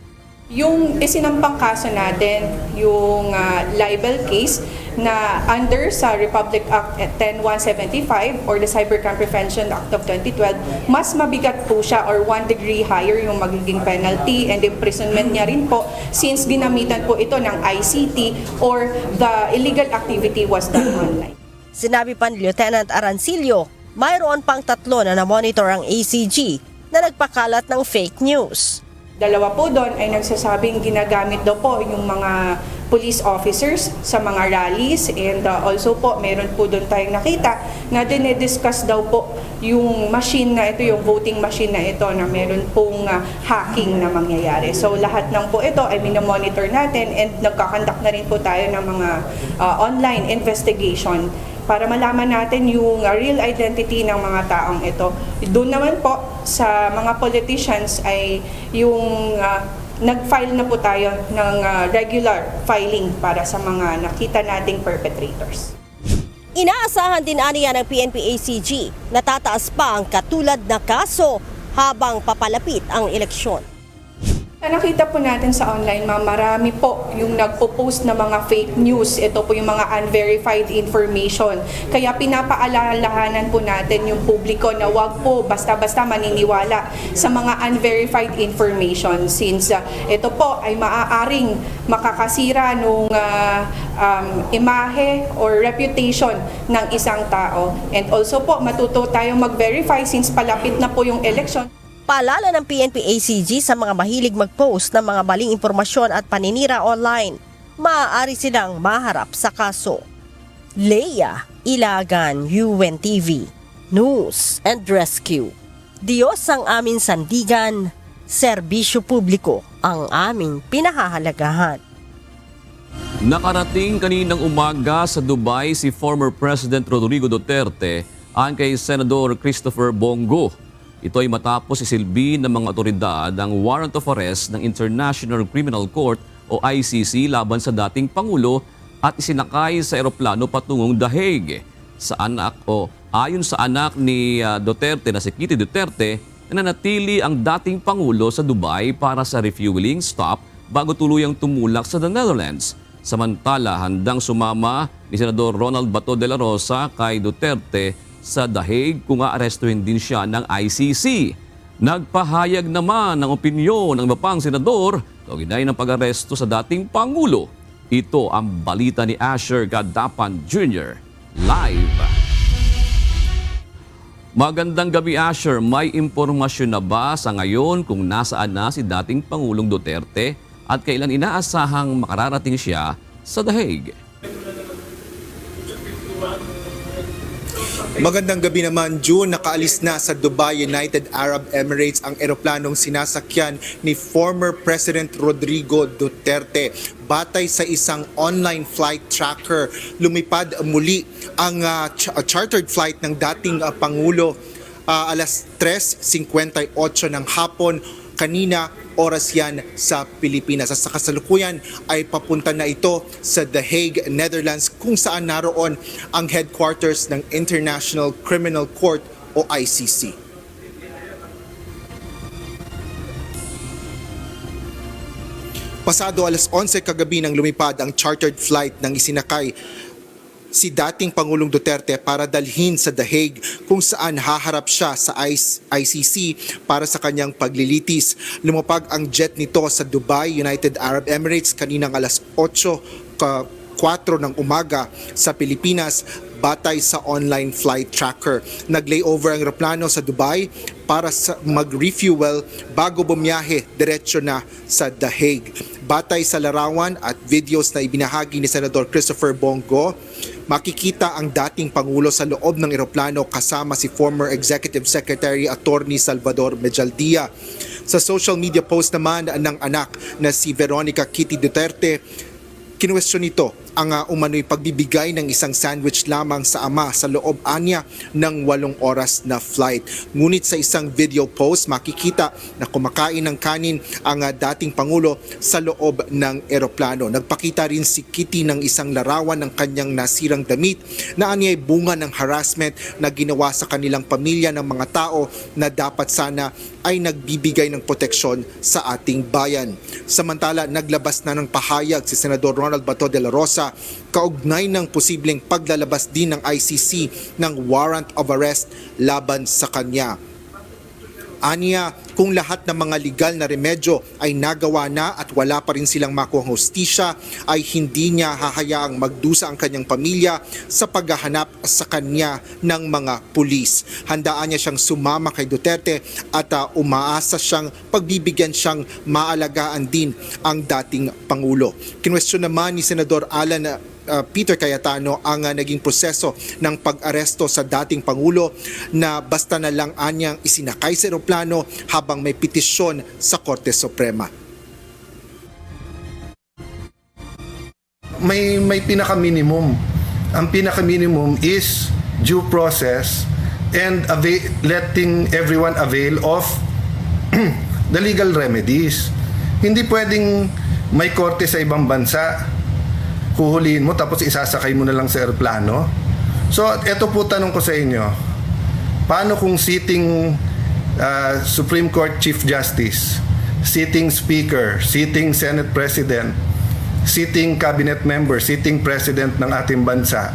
Yung isinampang kaso natin, yung libel case na under sa Republic Act 10175 or the Cybercrime Prevention Act of 2012, mas mabigat po siya or 1 degree higher yung magiging penalty and imprisonment niya rin po since ginamitan po ito ng ICT or the illegal activity was done online. Sinabi pa ni Lieutenant Arancillo, mayroon pang 3 na namonitor ang ACG na nagpakalat ng fake news. 2 po doon ay nagsasabing ginagamit daw po yung mga police officers sa mga rallies and also po meron po doon tayong nakita na dinidiscuss daw po yung machine na ito, yung voting machine na ito na meron pong hacking na mangyayari. So lahat ng po ito ay minomonitor natin and nagkakandak na rin po tayo ng mga online investigation para malaman natin yung real identity ng mga taong ito. Doon naman po sa mga politicians ay yung nag-file na po tayo ng regular filing para sa mga nakita nating perpetrators. Inaasahan din aniya ng PNP-ACG na tataas pa ang katulad na kaso habang papalapit ang eleksyon. Nakita po natin sa online, ma'am, marami po yung nagpo-post na mga fake news. Ito po yung mga unverified information. Kaya pinapaalalahanan po natin yung publiko na wag po basta-basta maniniwala sa mga unverified information since ito po ay maaaring makakasira nung imahe or reputation ng isang tao. And also po, matuto tayong mag-verify since palapit na po yung election. Paalala ng PNP-ACG sa mga mahilig mag-post ng mga maling impormasyon at paninira online. Maaari silang maharap sa kaso. Leia Ilagan, UNTV, News and Rescue. Diyos ang aming sandigan, serbisyo publiko ang aming pinahahalagahan. Nakarating kaninang umaga sa Dubai si former President Rodrigo Duterte ayon kay Senador Christopher Bongo. Ito ay matapos isilbi ng mga otoridad ang warrant of arrest ng International Criminal Court o ICC laban sa dating Pangulo at isinakay sa eroplano patungong The Hague. Ayon sa anak ni Duterte na si Kitty Duterte, nananatili ang dating Pangulo sa Dubai para sa refueling stop bago tuluyang tumulak sa the Netherlands. Samantala, handang sumama ni Senador Ronald Bato de la Rosa kay Duterte sa The Hague kung aarestuhin din siya ng ICC. Nagpahayag naman ng opinyon ng iba pang senador kaugnay ng pag-aresto sa dating Pangulo. Ito ang balita ni Asher Gadapan Jr. Live. Magandang gabi, Asher. May impormasyon na ba sa ngayon kung nasaan na si dating Pangulong Duterte at kailan inaasahang makararating siya sa The Hague? Magandang gabi naman, June. Nakaalis na sa Dubai, United Arab Emirates ang eroplanong sinasakyan ni former President Rodrigo Duterte. Batay sa isang online flight tracker, lumipad muli ang chartered flight ng dating Pangulo alas 3:58 ng hapon. Kanina, oras yan sa Pilipinas. Sa kasalukuyan ay papunta na ito sa The Hague, Netherlands, kung saan naroon ang headquarters ng International Criminal Court o ICC. Pasado alas 11 kagabi nang lumipad ang chartered flight ng isinakay si dating Pangulong Duterte para dalhin sa The Hague kung saan haharap siya sa ICC para sa kanyang paglilitis. Lumapag ang jet nito sa Dubai, United Arab Emirates kaninang alas 8:04 ng umaga sa Pilipinas batay sa online flight tracker. Nag-layover ang eroplano sa Dubai para mag-refuel bago bumiyahe diretsyo na sa The Hague. Batay sa larawan at videos na ibinahagi ni Senador Christopher Bongo, makikita ang dating Pangulo sa loob ng eroplano kasama si former Executive Secretary Attorney Salvador Medjaldia. Sa social media post naman ng anak na si Veronica Kitty Duterte, kinwestiyon nito ang umano'y pagbibigay ng isang sandwich lamang sa ama sa loob anya ng 8 oras na flight. Ngunit sa isang video post, makikita na kumakain ng kanin ang dating Pangulo sa loob ng eroplano. Nagpakita rin si Kitty ng isang larawan ng kanyang nasirang damit na anya'y bunga ng harassment na ginawa sa kanilang pamilya ng mga tao na dapat sana ay nagbibigay ng proteksyon sa ating bayan. Samantala, naglabas na ng pahayag si Senador Ronald Bato de la Rosa kaugnay ng posibleng paglalabas din ng ICC ng warrant of arrest laban sa kanya. Aniya, kung lahat ng mga legal na remedyo ay nagawa na at wala pa rin silang makuhang hustisya, ay hindi niya hahayaang magdusa ang kanyang pamilya sa paghahanap sa kanya ng mga pulis. Handaan niya siyang sumama kay Duterte at umaasa siyang pagbibigyan siyang maalagaan din ang dating Pangulo. Kinwestiyon naman ni Senador Alan Peter Cayetano ang naging proseso ng pag-aresto sa dating Pangulo na basta na lang anyang isinakay sa eroplano habang may petisyon sa Korte Suprema. May pinaka-minimum. Ang pinaka-minimum is due process and letting everyone avail of the legal remedies. Hindi pwedeng may korte sa ibang bansa, huhulihin mo tapos isasakay mo na lang sa eroplano. So, eto po tanong ko sa inyo. Paano kung sitting Supreme Court Chief Justice sitting speaker, sitting Senate President, sitting cabinet member, sitting president ng ating bansa,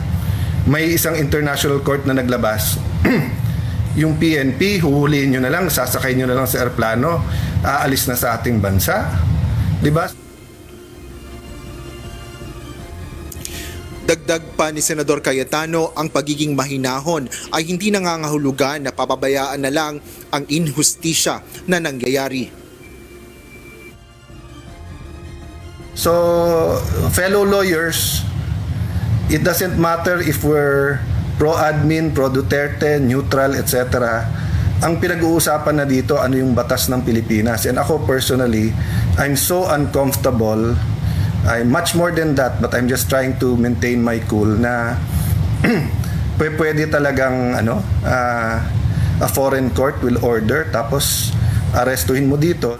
may isang international court na naglabas, yung PNP, huhulihin nyo na lang, sasakay nyo na lang sa aeroplano, aalis na sa ating bansa. Diba? Dagdag pa ni Senador Cayetano, ang pagiging mahinahon ay hindi nangangahulugan na papabayaan na lang ang inhustisya na nangyayari. So, fellow lawyers, it doesn't matter if we're pro-admin, pro-Duterte, neutral, etc. Ang pinag-uusapan na dito, ano yung batas ng Pilipinas. And ako personally, I'm so uncomfortable. I'm much more than that, but I'm just trying to maintain my cool na pwede talagang a foreign court will order tapos arestuhin mo dito.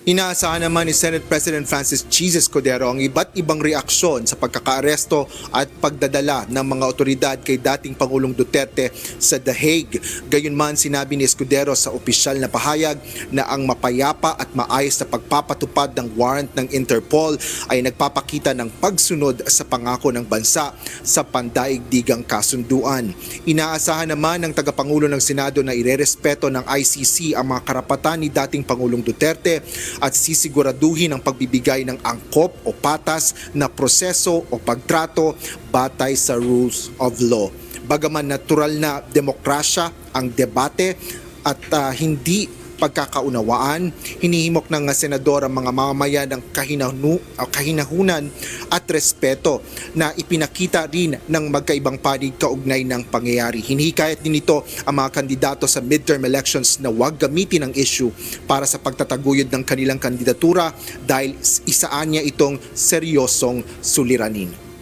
Inaasahan naman ni Senate President Francis Cheese Escudero ang iba't ibang reaksyon sa pagkakaaresto at pagdadala ng mga otoridad kay dating Pangulong Duterte sa The Hague. Gayunman, sinabi ni Escudero sa opisyal na pahayag na ang mapayapa at maayos na pagpapatupad ng warrant ng Interpol ay nagpapakita ng pagsunod sa pangako ng bansa sa pandaigdigang kasunduan. Inaasahan naman ng tagapangulo ng Senado na irerespeto ng ICC ang mga karapatan ni dating Pangulong Duterte at sisiguraduhin ang pagbibigay ng angkop o patas na proseso o pagtrato batay sa rules of law. Bagaman natural na demokrasya ang debate at hindi pagkakaunawaan, hinihimok ng senador ang mga mamamayan ng kahinahunan at respeto na ipinakita rin ng magkaibang panig kaugnay ng pangyayari. Hinihikayat din ito ang mga kandidato sa midterm elections na huwag gamitin ang issue para sa pagtataguyod ng kanilang kandidatura dahil isaan niya itong seryosong suliranin.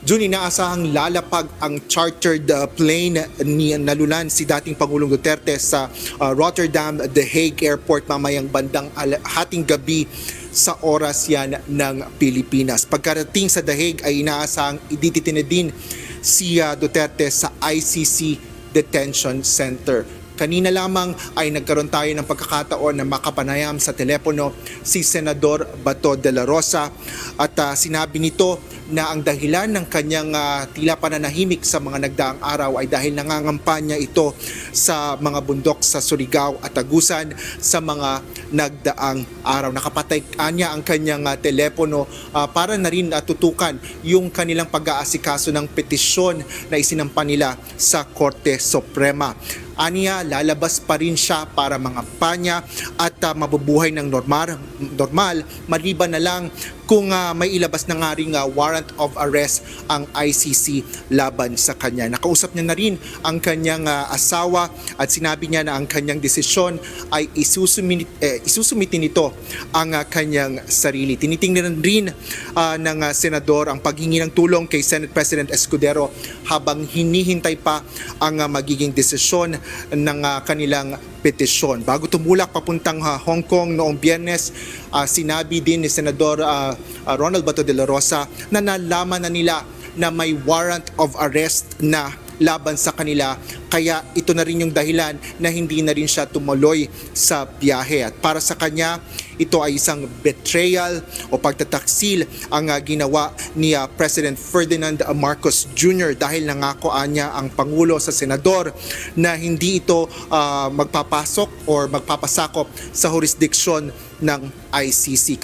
June, inaasahang lalapag ang chartered plane ni nalulan si dating Pangulong Duterte sa Rotterdam, The Hague Airport mamayang bandang hating gabi sa oras yan ng Pilipinas. Pagkarating sa The Hague ay inaasahang ididetine din si Duterte sa ICC Detention Center. Kanina lamang ay nagkaroon tayo ng pagkakataon na makapanayam sa telepono si Senador Bato de la Rosa at sinabi nito na ang dahilan ng kanyang tila pananahimik sa mga nagdaang araw ay dahil nangangampanya ito sa mga bundok sa Surigao at Agusan sa mga nagdaang araw. Nakapatay niya ang kanyang telepono para na rin tutukan yung kanilang pag-aasikaso ng petisyon na isinampa nila sa Korte Suprema. Aniya, lalabas pa rin siya para mangampanya at mabubuhay ng normal maliban na lang kung may ilabas na nga ring warrant of arrest ang ICC laban sa kanya. Nakausap niya na rin ang kanyang asawa at sinabi niya na ang kanyang desisyon ay isusumitin nito ang kanyang sarili. Tinitingnan rin ng senador ang paghingi ng tulong kay Senate President Escudero habang hinihintay pa ang magiging desisyon ng kanilang petisyon. Bago tumulak papuntang Hong Kong noong Biyernes, sinabi din ni Senador Ronald Bato de la Rosa na nalaman na nila na may warrant of arrest na laban sa kanila, kaya ito na rin yung dahilan na hindi na rin siya tumuloy sa biyahe. At para sa kanya, ito ay isang betrayal o pagtataksil ang ginawa ni President Ferdinand Marcos Jr. dahil nangako niya ang Pangulo sa Senador na hindi ito magpapasok or magpapasakop sa jurisdiksyon ng ICC.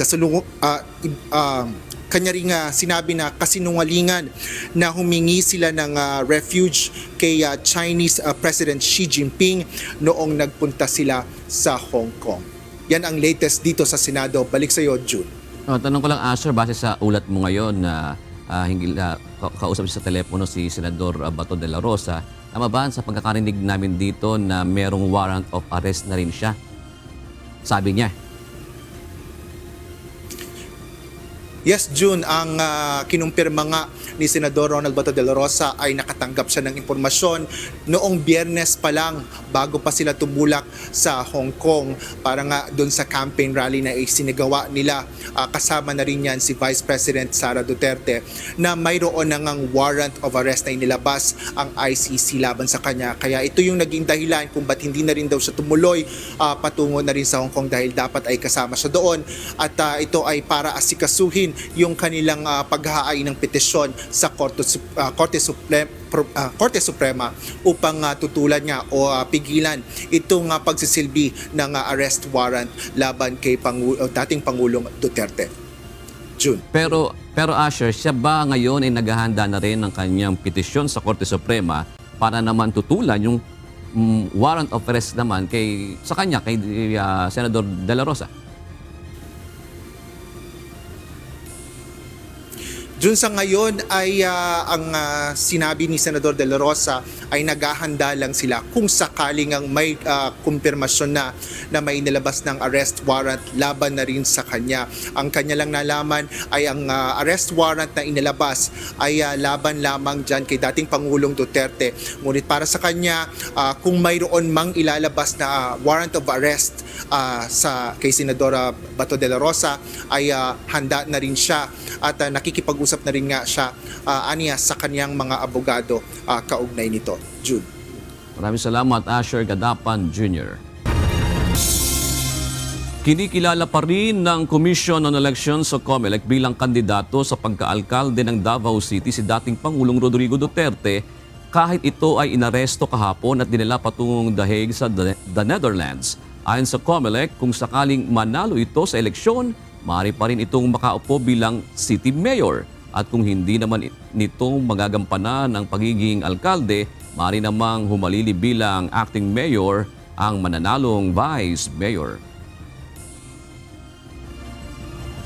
Kanya rin sinabi na kasinungalingan na humingi sila ng refuge kay Chinese President Xi Jinping noong nagpunta sila sa Hong Kong. Yan ang latest dito sa Senado. Balik sa iyo, June. Tanong ko lang, Asher, base sa ulat mo ngayon na kausap sa telepono si Senador Bato de la Rosa, tama ba sa pagkakarinig namin dito na merong warrant of arrest na rin siya? Sabi niya. Yes, June, ang kinumpirma nga ni Senador Ronald Bato de la Rosa ay nakatanggap siya ng impormasyon noong Biyernes pa lang bago pa sila tumulak sa Hong Kong para nga doon sa campaign rally na isinagawa nila. Kasama na rin yan si Vice President Sara Duterte na mayroon na ngang warrant of arrest na inilabas ang ICC laban sa kanya. Kaya ito yung naging dahilan kung ba't hindi na rin daw siya tumuloy patungo na rin sa Hong Kong dahil dapat ay kasama siya doon. At ito ay para asikasuhin yung kanilang paghahain ng petisyon sa Korte Suprema upang tutulan nga o pigilan itong pagsisilbi ng arrest warrant laban kay dating Pangulong Duterte. June. Pero Asher, siya ba ngayon ay naghahanda na rin ng kanyang petisyon sa Korte Suprema para naman tutulan yung warrant of arrest naman kay Senador De La Rosa? Jun, sa ngayon ay ang sinabi ni Senador De La Rosa ay naghahanda lang sila kung sakaling ang may kumpirmasyon na may nilabas ng arrest warrant laban na rin sa kanya. Ang kanya lang nalaman ay ang arrest warrant na inilabas ay laban lamang dyan kay dating Pangulong Duterte. Ngunit para sa kanya, kung mayroon mang ilalabas na warrant of arrest kay Senador Bato de la Rosa ay handa na rin siya at nakikipag-usap na rin nga siya aniya sa kanyang mga abogado kaugnay nito. Jude. Maraming salamat, Asher Gadapan Jr. Kinikilala pa rin ng Commission on Elections o COMELEC bilang kandidato sa pagkaalkalde ng Davao City si dating Pangulong Rodrigo Duterte kahit ito ay inaresto kahapon at dinala patungong The Hague sa the Netherlands. Ayon sa COMELEC, kung sakaling manalo ito sa eleksyon, maaari pa rin itong makaupo bilang city mayor. At kung hindi naman nitong magagampanan ng pagiging alkalde, maaari namang humalili bilang acting mayor ang mananalong vice mayor.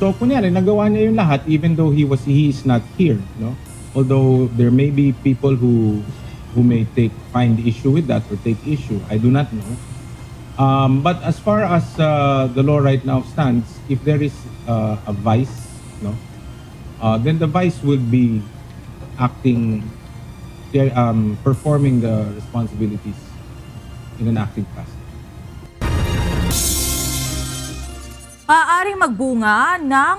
So kunyari, nagawa niya yung lahat even though he is not here, no? Although there may be people who may find issue with that or take issue, I do not know. But as far as the law right now stands, if there is a vice, no, then the vice will be performing the responsibilities in an acting capacity. Maaaring magbunga ng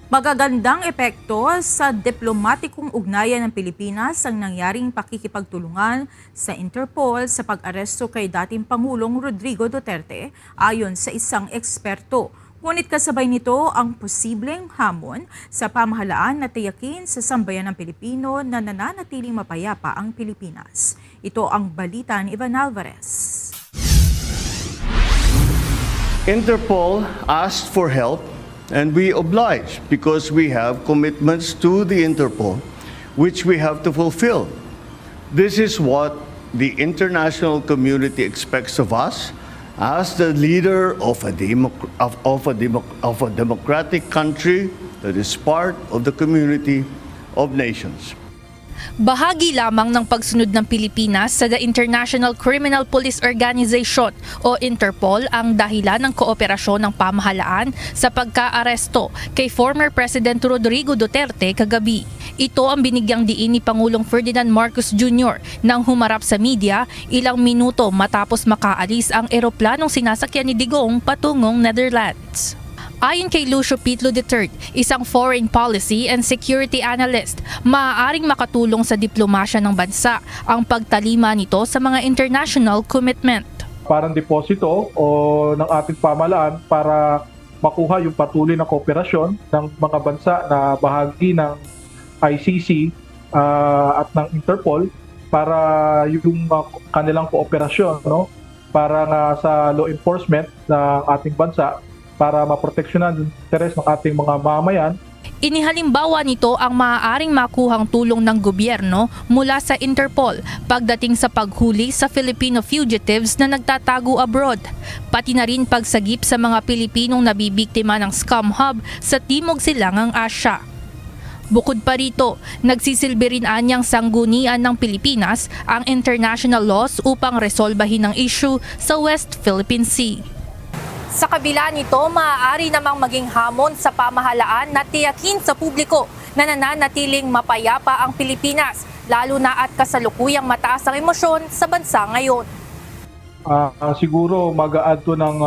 magagandang epekto sa diplomatikong ugnayan ng Pilipinas ang nangyaring pakikipagtulungan sa Interpol sa pag-aresto kay dating Pangulong Rodrigo Duterte ayon sa isang eksperto. Ngunit kasabay nito ang posibleng hamon sa pamahalaan na tiyakin sa sambayan ng Pilipino na nananatiling mapayapa ang Pilipinas. Ito ang balita ni Ivan Alvarez. Interpol asked for help and we obliged because we have commitments to the Interpol which we have to fulfill. This is what the international community expects of us as the leader of a democratic country that is part of the community of nations. Bahagi lamang ng pagsunod ng Pilipinas sa the International Criminal Police Organization o Interpol ang dahilan ng kooperasyon ng pamahalaan sa pagkaaresto kay former President Rodrigo Duterte kagabi. Ito ang binigyang diin ni Pangulong Ferdinand Marcos Jr. nang humarap sa media ilang minuto matapos makaalis ang eroplanong sinasakyan ni Digong patungong Netherlands. Ayon kay Lucio Pitlo III, isang foreign policy and security analyst, maaaring makatulong sa diplomasya ng bansa ang pagtalima nito sa mga international commitment. Parang deposito o ng ating pamahalaan para makuha yung patuloy na kooperasyon ng mga bansa na bahagi ng ICC at ng Interpol para yung kanilang kooperasyon, no, para nga sa law enforcement ng ating bansa para maproteksyonan yung interes ng ating mga mamamayan. Inihalimbawa nito ang maaaring makuhang tulong ng gobyerno mula sa Interpol pagdating sa paghuli sa Filipino fugitives na nagtatago abroad, pati na rin pagsagip sa mga Pilipinong nabibiktima ng scam hub sa Timog Silangang Asya. Bukod pa rito, nagsisilbi rin anyang sanggunian ng Pilipinas ang international laws upang resolbahin ang issue sa West Philippine Sea. Sa kabila nito, maaari namang maging hamon sa pamahalaan na tiyakin sa publiko na nananatiling mapayapa ang Pilipinas, lalo na at kasalukuyang mataas ang emosyon sa bansa ngayon. Siguro mag-a-add to ng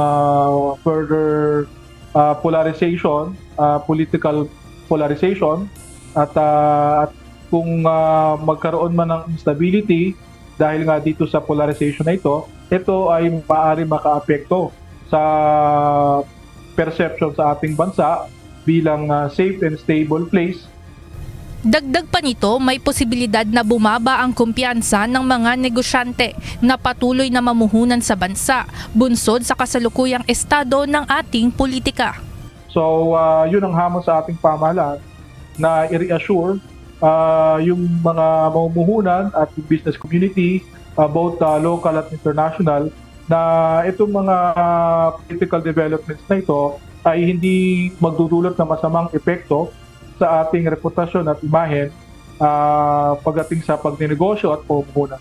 further polarization, political polarization, at kung magkaroon man ng instability dahil nga dito sa polarization na ito ay maaari makaapekto sa perception sa ating bansa bilang safe and stable place. Dagdag pa nito, may posibilidad na bumaba ang kumpiyansa ng mga negosyante na patuloy na mamuhunan sa bansa, bunsod sa kasalukuyang estado ng ating politika. So yun ang hamon sa ating pamahalaan na i-reassure yung mga mamumuhunan at business community, both local at international, na itong mga political developments na ito ay hindi magdudulot ng masamang epekto sa ating reputasyon at imahen pagdating sa pagnenegosyo at pamumuhunan.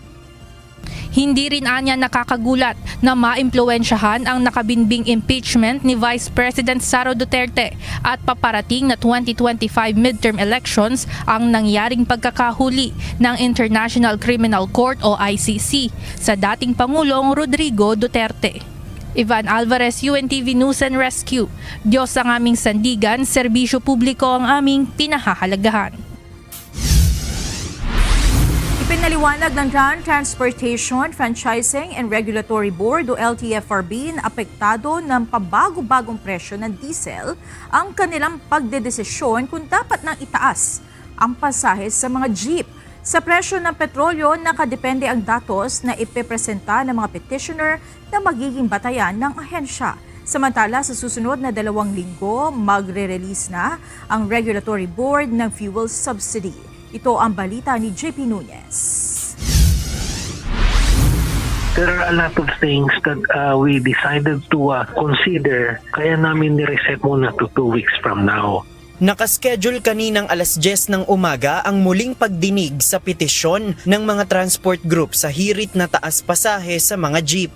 Hindi rin anya nakakagulat na maimpluwensyahan ang nakabinbing impeachment ni Vice President Sara Duterte at paparating na 2025 midterm elections ang nangyaring pagkakahuli ng International Criminal Court o ICC sa dating Pangulong Rodrigo Duterte. Ivan Alvarez, UNTV News and Rescue. Diyos ang aming sandigan, serbisyo publiko ang aming pinahahalagahan. Ipinaliwanag ng Land Transportation, Franchising and Regulatory Board o LTFRB na apektado ng pabago-bagong presyo ng diesel ang kanilang pagdedesisyon kung dapat nang itaas ang pasahe sa mga jeep. Sa presyo ng petrolyo, nakadepende ang datos na ipepresenta ng mga petitioner na magiging batayan ng ahensya. Samantala, sa susunod na 2 linggo, magre-release na ang Regulatory Board ng fuel subsidy. Ito ang balita ni JP Nunez. There are a lot of things that we decided to consider, kaya namin ni-reset muna to 2 weeks from now. Nakaschedule kaninang alas 10 ng umaga ang muling pagdinig sa petisyon ng mga transport group sa hirit na taas pasahe sa mga jeep.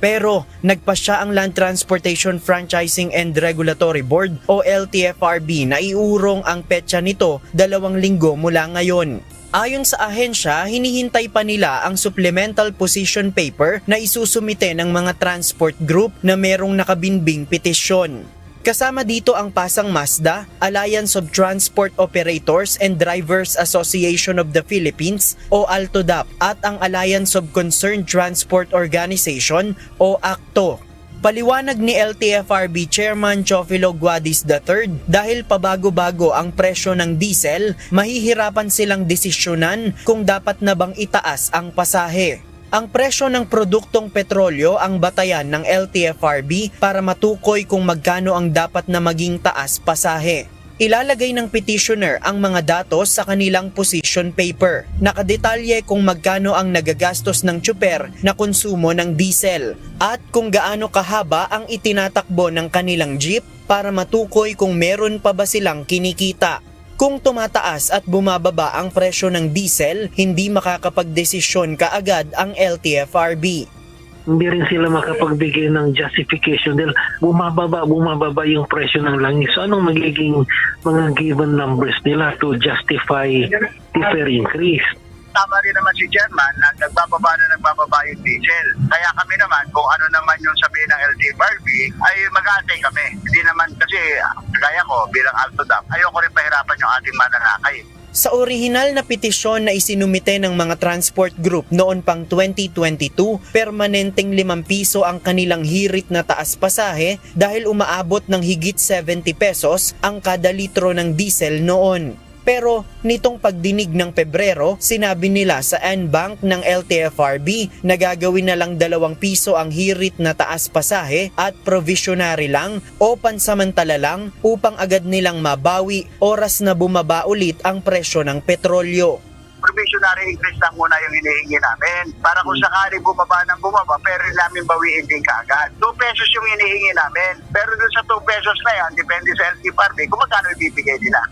Pero nagpasya ang Land Transportation Franchising and Regulatory Board o LTFRB na iurong ang petsa nito 2 linggo mula ngayon. Ayon sa ahensya, hinihintay pa nila ang supplemental position paper na isusumite ng mga transport group na merong nakabinbing petisyon. Kasama dito ang Pasang Mazda, Alliance of Transport Operators and Drivers Association of the Philippines o ALTODAP at ang Alliance of Concerned Transport Organization o ACTO. Paliwanag ni LTFRB Chairman Chofilo Guadis III, dahil pabago-bago ang presyo ng diesel, mahihirapan silang desisyonan kung dapat na bang itaas ang pasahe. Ang presyo ng produktong petrolyo ang batayan ng LTFRB para matukoy kung magkano ang dapat na maging taas pasahe. Ilalagay ng petitioner ang mga datos sa kanilang position paper. Nakadetalye kung magkano ang nagagastos ng tsuper na konsumo ng diesel at kung gaano kahaba ang itinatakbo ng kanilang jeep para matukoy kung meron pa ba silang kinikita. Kung tumataas at bumababa ang presyo ng diesel, hindi makakapagdesisyon kaagad ang LTFRB. Hindi rin sila makapagbigay ng justification dahil bumababa yung presyo ng langis. So anong magiging mga given numbers nila to justify the fare increase? Tama rin naman si Chairman na nagbababa yung diesel. Kaya kami naman, kung ano naman yung sabihin ng LTFRB, ay mag-aantay kami. Hindi naman kasi, kaya ko bilang ALTODAP, ayoko rin pahirapan yung ating mananakay. Sa orihinal na petisyon na isinumite ng mga transport group noon pang 2022, permanenteng 5 piso ang kanilang hirit na taas pasahe dahil umaabot ng higit 70 pesos ang kada litro ng diesel noon. Pero nitong pagdinig ng Pebrero, sinabi nila sa NBank ng LTFRB na gagawin na lang 2 piso ang hirit na taas pasahe at provisionary lang o pansamantala lang upang agad nilang mabawi oras na bumaba ulit ang presyo ng petrolyo. Provisionary increase lang muna yung hinihingi namin para kung sakali bumaba pero namin bawiin din kaagad. 2 pesos yung hinihingi namin, pero dun sa 2 pesos na yan, depende sa LTFRB kung magkano ibibigay nila.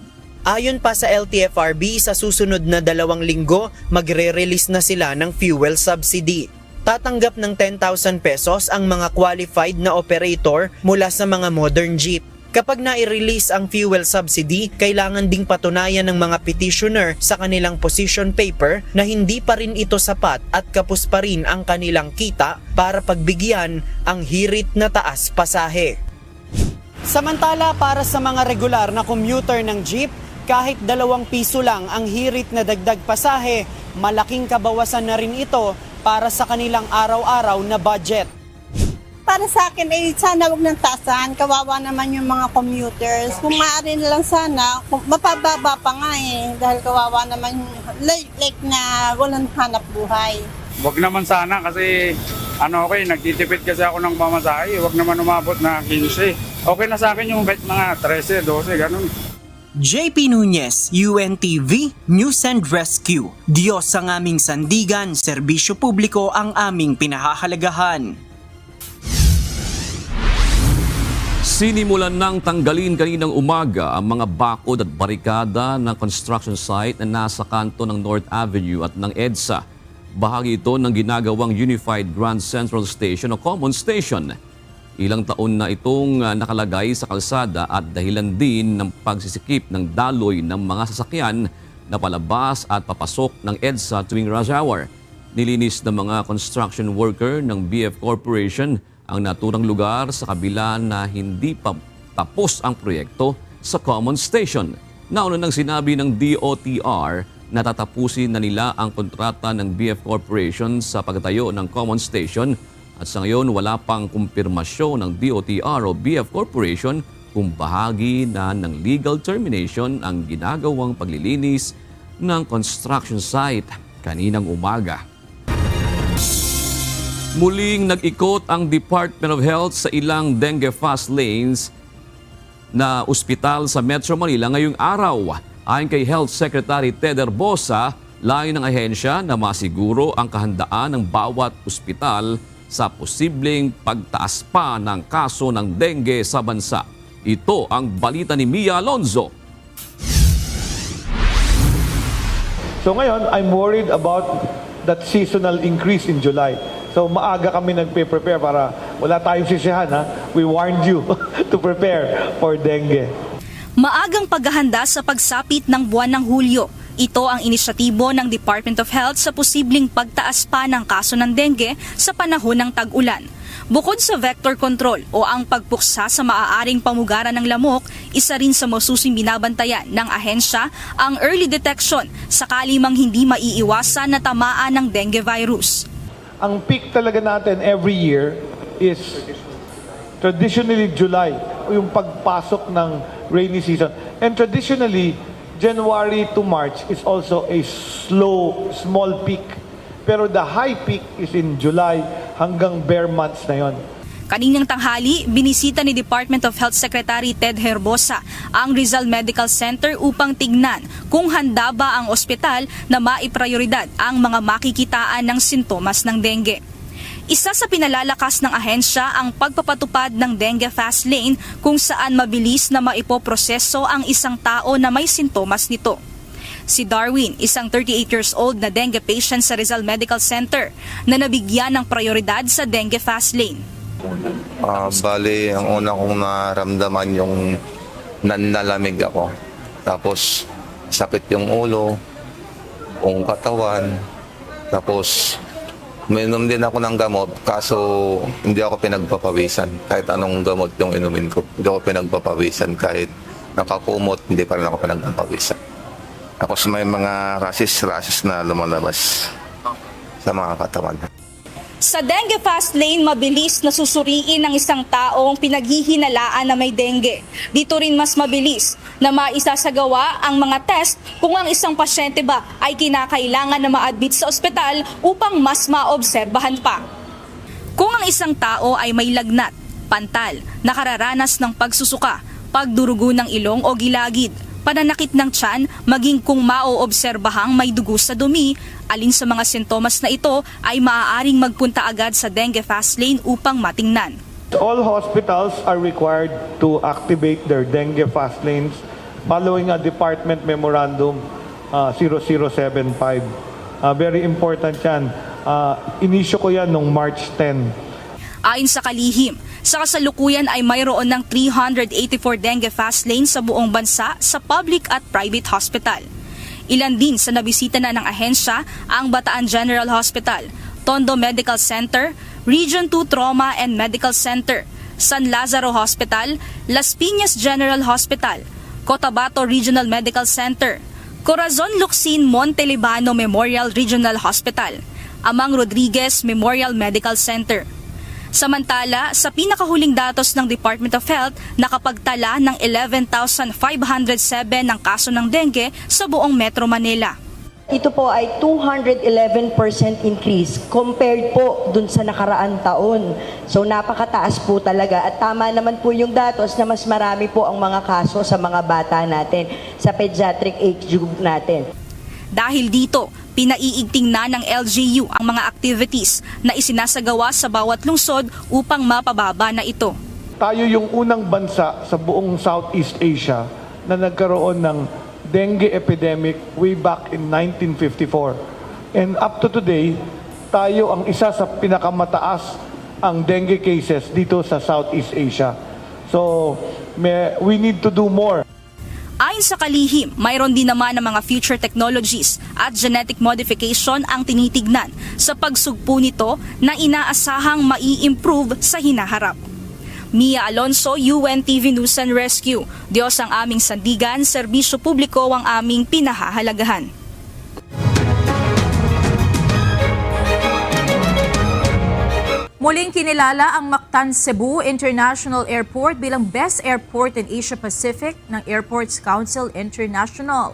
Ayon pa sa LTFRB, sa susunod na 2 linggo, magre-release na sila ng fuel subsidy. Tatanggap ng 10,000 pesos ang mga qualified na operator mula sa mga modern jeep. Kapag nai-release ang fuel subsidy, kailangan ding patunayan ng mga petitioner sa kanilang position paper na hindi pa rin ito sapat at kapos pa rin ang kanilang kita para pagbigyan ang hirit na taas pasahe. Samantala, para sa mga regular na commuter ng jeep, kahit 2 piso lang ang hirit na dagdag pasahe, malaking kabawasan na rin ito para sa kanilang araw-araw na budget. Para sa akin, sana huwag nang taasan. Kawawa naman yung mga commuters. Kung maaari na lang sana, mapababa pa nga dahil kawawa naman like na walang hanap buhay. Huwag naman sana kasi nagtitipid kasi ako ng pamasahe. Huwag naman umabot na 15. Okay na sa akin yung mga 13, 12, ganun. JP Nunez, UNTV, News and Rescue. Diyos ang aming sandigan, serbisyo publiko ang aming pinahahalagahan. Sinimulan ng tanggalin kaninang umaga ang mga bakod at barikada ng construction site na nasa kanto ng North Avenue at ng EDSA. Bahagi ito ng ginagawang Unified Grand Central Station o Common Station. Ilang taon na itong nakalagay sa kalsada at dahilan din ng pagsisikip ng daloy ng mga sasakyan na palabas at papasok ng EDSA tuwing rush hour. Nilinis ng mga construction worker ng BF Corporation ang naturang lugar sa kabila na hindi pa tapos ang proyekto sa Common Station. Nauna nang sinabi ng DOTR na tatapusin na nila ang kontrata ng BF Corporation sa pagtayo ng Common Station at sa ngayon wala pang kumpirmasyon ng DOTR o BF Corporation kung bahagi na ng legal termination ang ginagawang paglilinis ng construction site kaninang umaga. Muling nag-ikot ang Department of Health sa ilang dengue fast lanes na ospital sa Metro Manila ngayong araw. Ayon kay Health Secretary Ted Herbosa, layo ng ahensya na masiguro ang kahandaan ng bawat ospital sa posibleng pagtaas pa ng kaso ng dengue sa bansa. Ito ang balita ni Mia Alonzo. So ngayon, I'm worried about that seasonal increase in July. So maaga kami nagpe-prepare para wala tayong sisihan. We warned you to prepare for dengue. Maagang paghahanda sa pagsapit ng buwan ng Hulyo. Ito ang inisyatibo ng Department of Health sa posibleng pagtaas pa ng kaso ng dengue sa panahon ng tag-ulan. Bukod sa vector control o ang pagpuksa sa maaaring pamugaran ng lamok, isa rin sa masusing binabantayan ng ahensya ang early detection sakali mang hindi maiiwasan na tamaan ng dengue virus. Ang peak talaga natin every year is traditionally July, yung pagpasok ng rainy season. And traditionally, January to March is also a small peak. Pero the high peak is in July hanggang bare months na yon. Kaninang tanghali, binisita ni Department of Health Secretary Ted Herbosa ang Rizal Medical Center upang tignan kung handa ba ang ospital na maiprioridad ang mga makikitaan ng sintomas ng dengue. Isa sa pinalalakas ng ahensya ang pagpapatupad ng dengue fast lane kung saan mabilis na maipoproseso ang isang tao na may sintomas nito. Si Darwin, isang 38 years old na dengue patient sa Rizal Medical Center na nabigyan ng prioridad sa dengue fast lane. Bali, ang una kong naramdaman yung nanlalamig ako. Tapos, sakit yung ulo, buong katawan. Tapos, minom din ako ng gamot, kaso hindi ako pinagpapawisan. Kahit anong gamot yung inumin ko, hindi ako pinagpapawisan. Kahit nakakumot, hindi pa rin ako pinagpapawisan. Tapos may mga rashes na lumalabas sa mga katawan. Sa dengue fast lane, mabilis na susuriin ng isang taong pinaghihinalaan na may dengue. Dito rin mas mabilis na maisasagawa ang mga test kung ang isang pasyente ba ay kinakailangan na ma-admit sa ospital upang mas maobserbahan pa. Kung ang isang tao ay may lagnat, pantal, nakararanas ng pagsusuka, pagdurugo ng ilong o gilagid, pananakit ng tiyan, maging kung maoobserbahang may dugo sa dumi, alin sa mga sintomas na ito ay maaaring magpunta agad sa dengue fast lane upang matingnan. All hospitals are required to activate their dengue fast lanes following a Department Memorandum 0075. Very important yan. Inisyo ko yan noong March 10. Ayon sa kalihim, sa kasalukuyan ay mayroon ng 384 dengue fast lanes sa buong bansa sa public at private hospital. Ilan din sa nabisita na ng ahensya ang Bataan General Hospital, Tondo Medical Center, Region 2 Trauma and Medical Center, San Lazaro Hospital, Las Piñas General Hospital, Cotabato Regional Medical Center, Corazon Luxin Monte Libano Memorial Regional Hospital, Amang Rodriguez Memorial Medical Center. Samantala, sa pinakahuling datos ng Department of Health, nakapagtala ng 11,507 ng kaso ng dengue sa buong Metro Manila. Ito po ay 211% increase compared po dun sa nakaraan taon. So napakataas po talaga at tama naman po yung datos na mas marami po ang mga kaso sa mga bata natin, sa pediatric age group natin. Dahil dito, pinaiigting na ng LGU ang mga activities na isinasagawa sa bawat lungsod upang mapababa na ito. Tayo yung unang bansa sa buong Southeast Asia na nagkaroon ng dengue epidemic way back in 1954. And up to today, tayo ang isa sa pinakamataas ang dengue cases dito sa Southeast Asia. So, we need to do more. Ayon sa kalihim, mayroon din naman ng mga future technologies at genetic modification ang tinitignan sa pagsugpo nito na inaasahang mai-improve sa hinaharap. Mia Alonso, UNTV News and Rescue. Diyos ang aming sandigan, serbisyo publiko ang aming pinahahalagahan. Muling kinilala ang Mactan Cebu International Airport bilang Best Airport in Asia Pacific ng Airports Council International.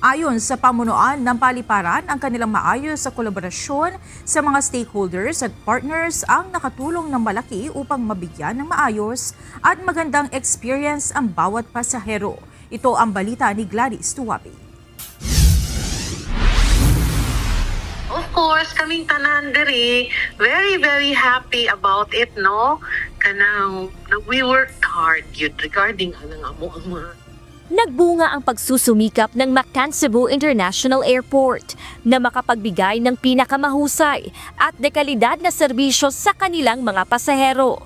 Ayon sa pamunuan ng paliparan, ang kanilang maayos sa kolaborasyon sa mga stakeholders at partners ang nakatulong ng malaki upang mabigyan ng maayos at magandang experience ang bawat pasahero. Ito ang balita ni Gladys Tuwapi. Of course, kaming tanan diri very happy about it, no? Kanang we worked hard yun regarding anang amo ang mga Nagbunga ang pagsusumikap ng Mactan Cebu International Airport na makapagbigay ng pinakamahusay at dekalidad na serbisyo sa kanilang mga pasahero.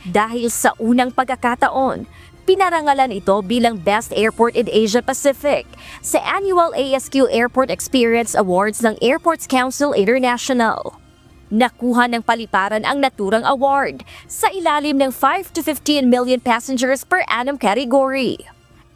Dahil sa unang pagkakataon, pinarangalan ito bilang Best Airport in Asia Pacific sa Annual ASQ Airport Experience Awards ng Airports Council International. Nakuha ng paliparan ang naturang award sa ilalim ng 5 to 15 million passengers per annum category.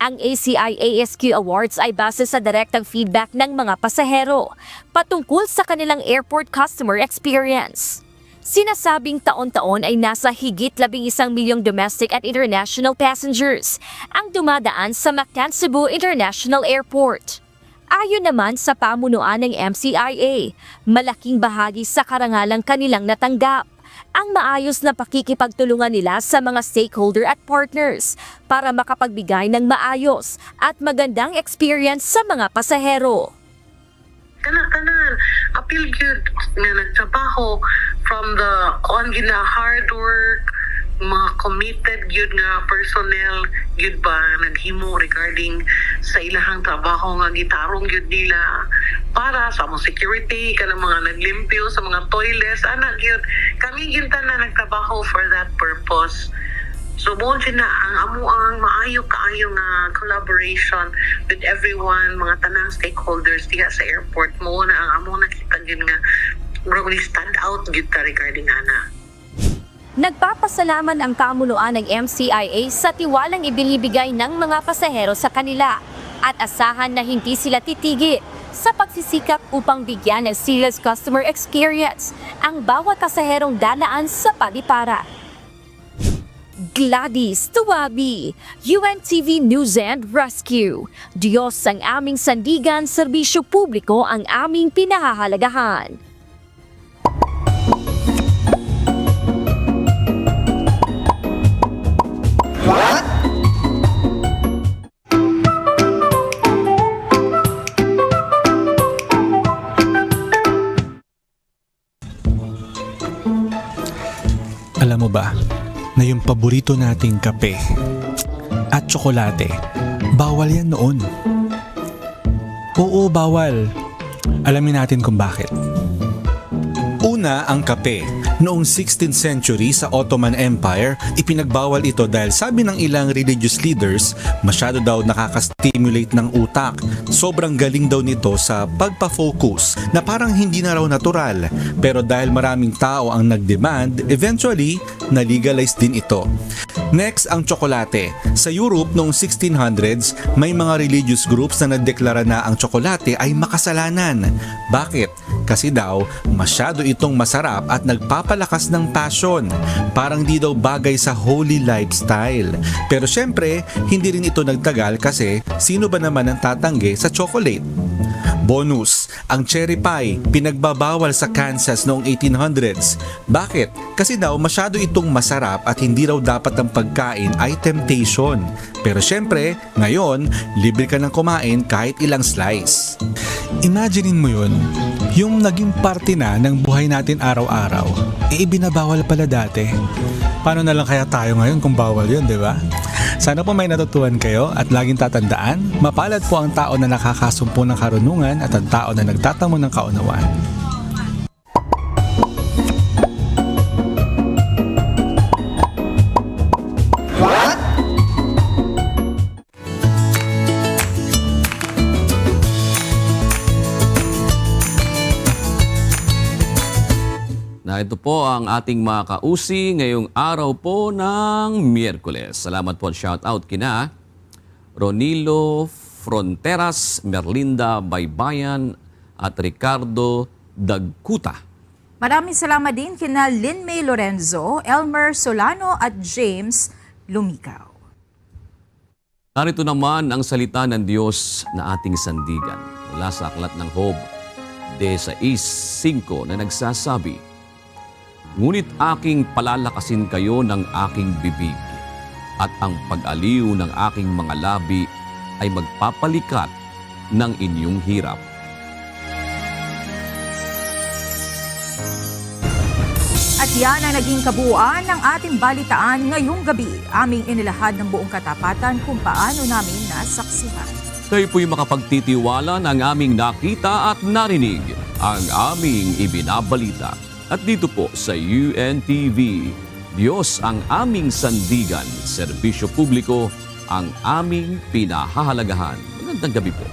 Ang ACI ASQ Awards ay base sa direktang feedback ng mga pasahero patungkol sa kanilang airport customer experience. Sinasabing taon-taon ay nasa higit 11 milyong domestic at international passengers ang dumadaan sa Mactan Cebu International Airport. Ayon naman sa pamunuan ng MCIA, malaking bahagi sa karangalang kanilang natanggap ang maayos na pakikipagtulungan nila sa mga stakeholder at partners para makapagbigay ng maayos at magandang experience sa mga pasahero. Tanan, appeal gyud nga nagtrabaho from the gina hard work, mga committed gyud nga personnel gyud ba naghimo regarding sa ilahang trabaho nga gitarong gyud nila para sa mga security kanang mga naglimpyo sa mga toilets ana gyud kami gyud tanan nagtrabaho for that purpose. So mo na ang amo ang maayo kaayo nga collaboration with everyone, mga tanang stakeholders diha sa airport mo na ang amo nakita gyud nga really stand out gyud ta regarding ana. Nagpapasalamat ang kamunuan ng MCIA sa tiwalang ibinibigay ng mga pasahero sa kanila at asahan na hindi sila titigil sa pagsisikap upang bigyan ng serious customer experience ang bawat pasaherong dadaan sa paliparan. Gladys Tuwabi, UNTV News and Rescue. Diyos ang aming sandigan, serbisyo publiko ang aming pinahahalagahan. What? Alam mo ba, na yung paborito nating kape at tsokolate, bawal yan noon. Oo, bawal. Alamin natin kung bakit. Una, ang kape. Noong 16th century sa Ottoman Empire, ipinagbawal ito dahil sabi ng ilang religious leaders, masyado daw nakaka-stimulate ng utak. Sobrang galing daw nito sa pagpa-focus na parang hindi na raw natural. Pero dahil maraming tao ang nag-demand, eventually, na-legalize din ito. Next, ang tsokolate. Sa Europe noong 1600s, may mga religious groups na nagdeklara na ang tsokolate ay makasalanan. Bakit? Kasi daw, masyado itong masarap at nagpapalakas ng passion. Parang di daw bagay sa holy lifestyle. Pero syempre, hindi rin ito nagtagal kasi sino ba naman ang tatanggi sa chocolate? Bonus, ang cherry pie, pinagbabawal sa Kansas noong 1800s. Bakit? Kasi daw masyado itong masarap at hindi raw dapat ang pagkain ay temptation. Pero syempre, ngayon, libre ka ng kumain kahit ilang slice. Imaginein mo yun, yung naging parte na ng buhay natin araw-araw, ibinabawal pala dati. Paano na lang kaya tayo ngayon kung bawal yun, di ba? Sana po may natutuhan kayo at laging tatandaan, mapalad po ang tao na nakakasumpo ng karunungan at ang tao na nagtatamo ng kaunawaan. Na ito po ang ating mga kausi ngayong araw po ng Miyerkules. Salamat po at shout out kina Ronilo Fronteras, Merlinda Baybayan at Ricardo Dagkuta. Maraming salamat din kina Lynn May Lorenzo, Elmer Solano at James Lumicaw. Narito naman ang salita ng Diyos na ating sandigan mula sa Aklat ng Job 16:5 na nagsasabi, "Ngunit aking palalakasin kayo ng aking bibig, at ang pag-aliw ng aking mga labi ay magpapalikat ng inyong hirap." At yan ang naging kabuuan ng ating balitaan ngayong gabi. Aming inilahad ng buong katapatan kung paano namin nasaksihan. Kayo po'y makapagtitiwala ng aming nakita at narinig, ang aming ibinabalita. At dito po sa UNTV, Diyos ang aming sandigan, serbisyo publiko ang aming pinahahalagahan. Magandang gabi po.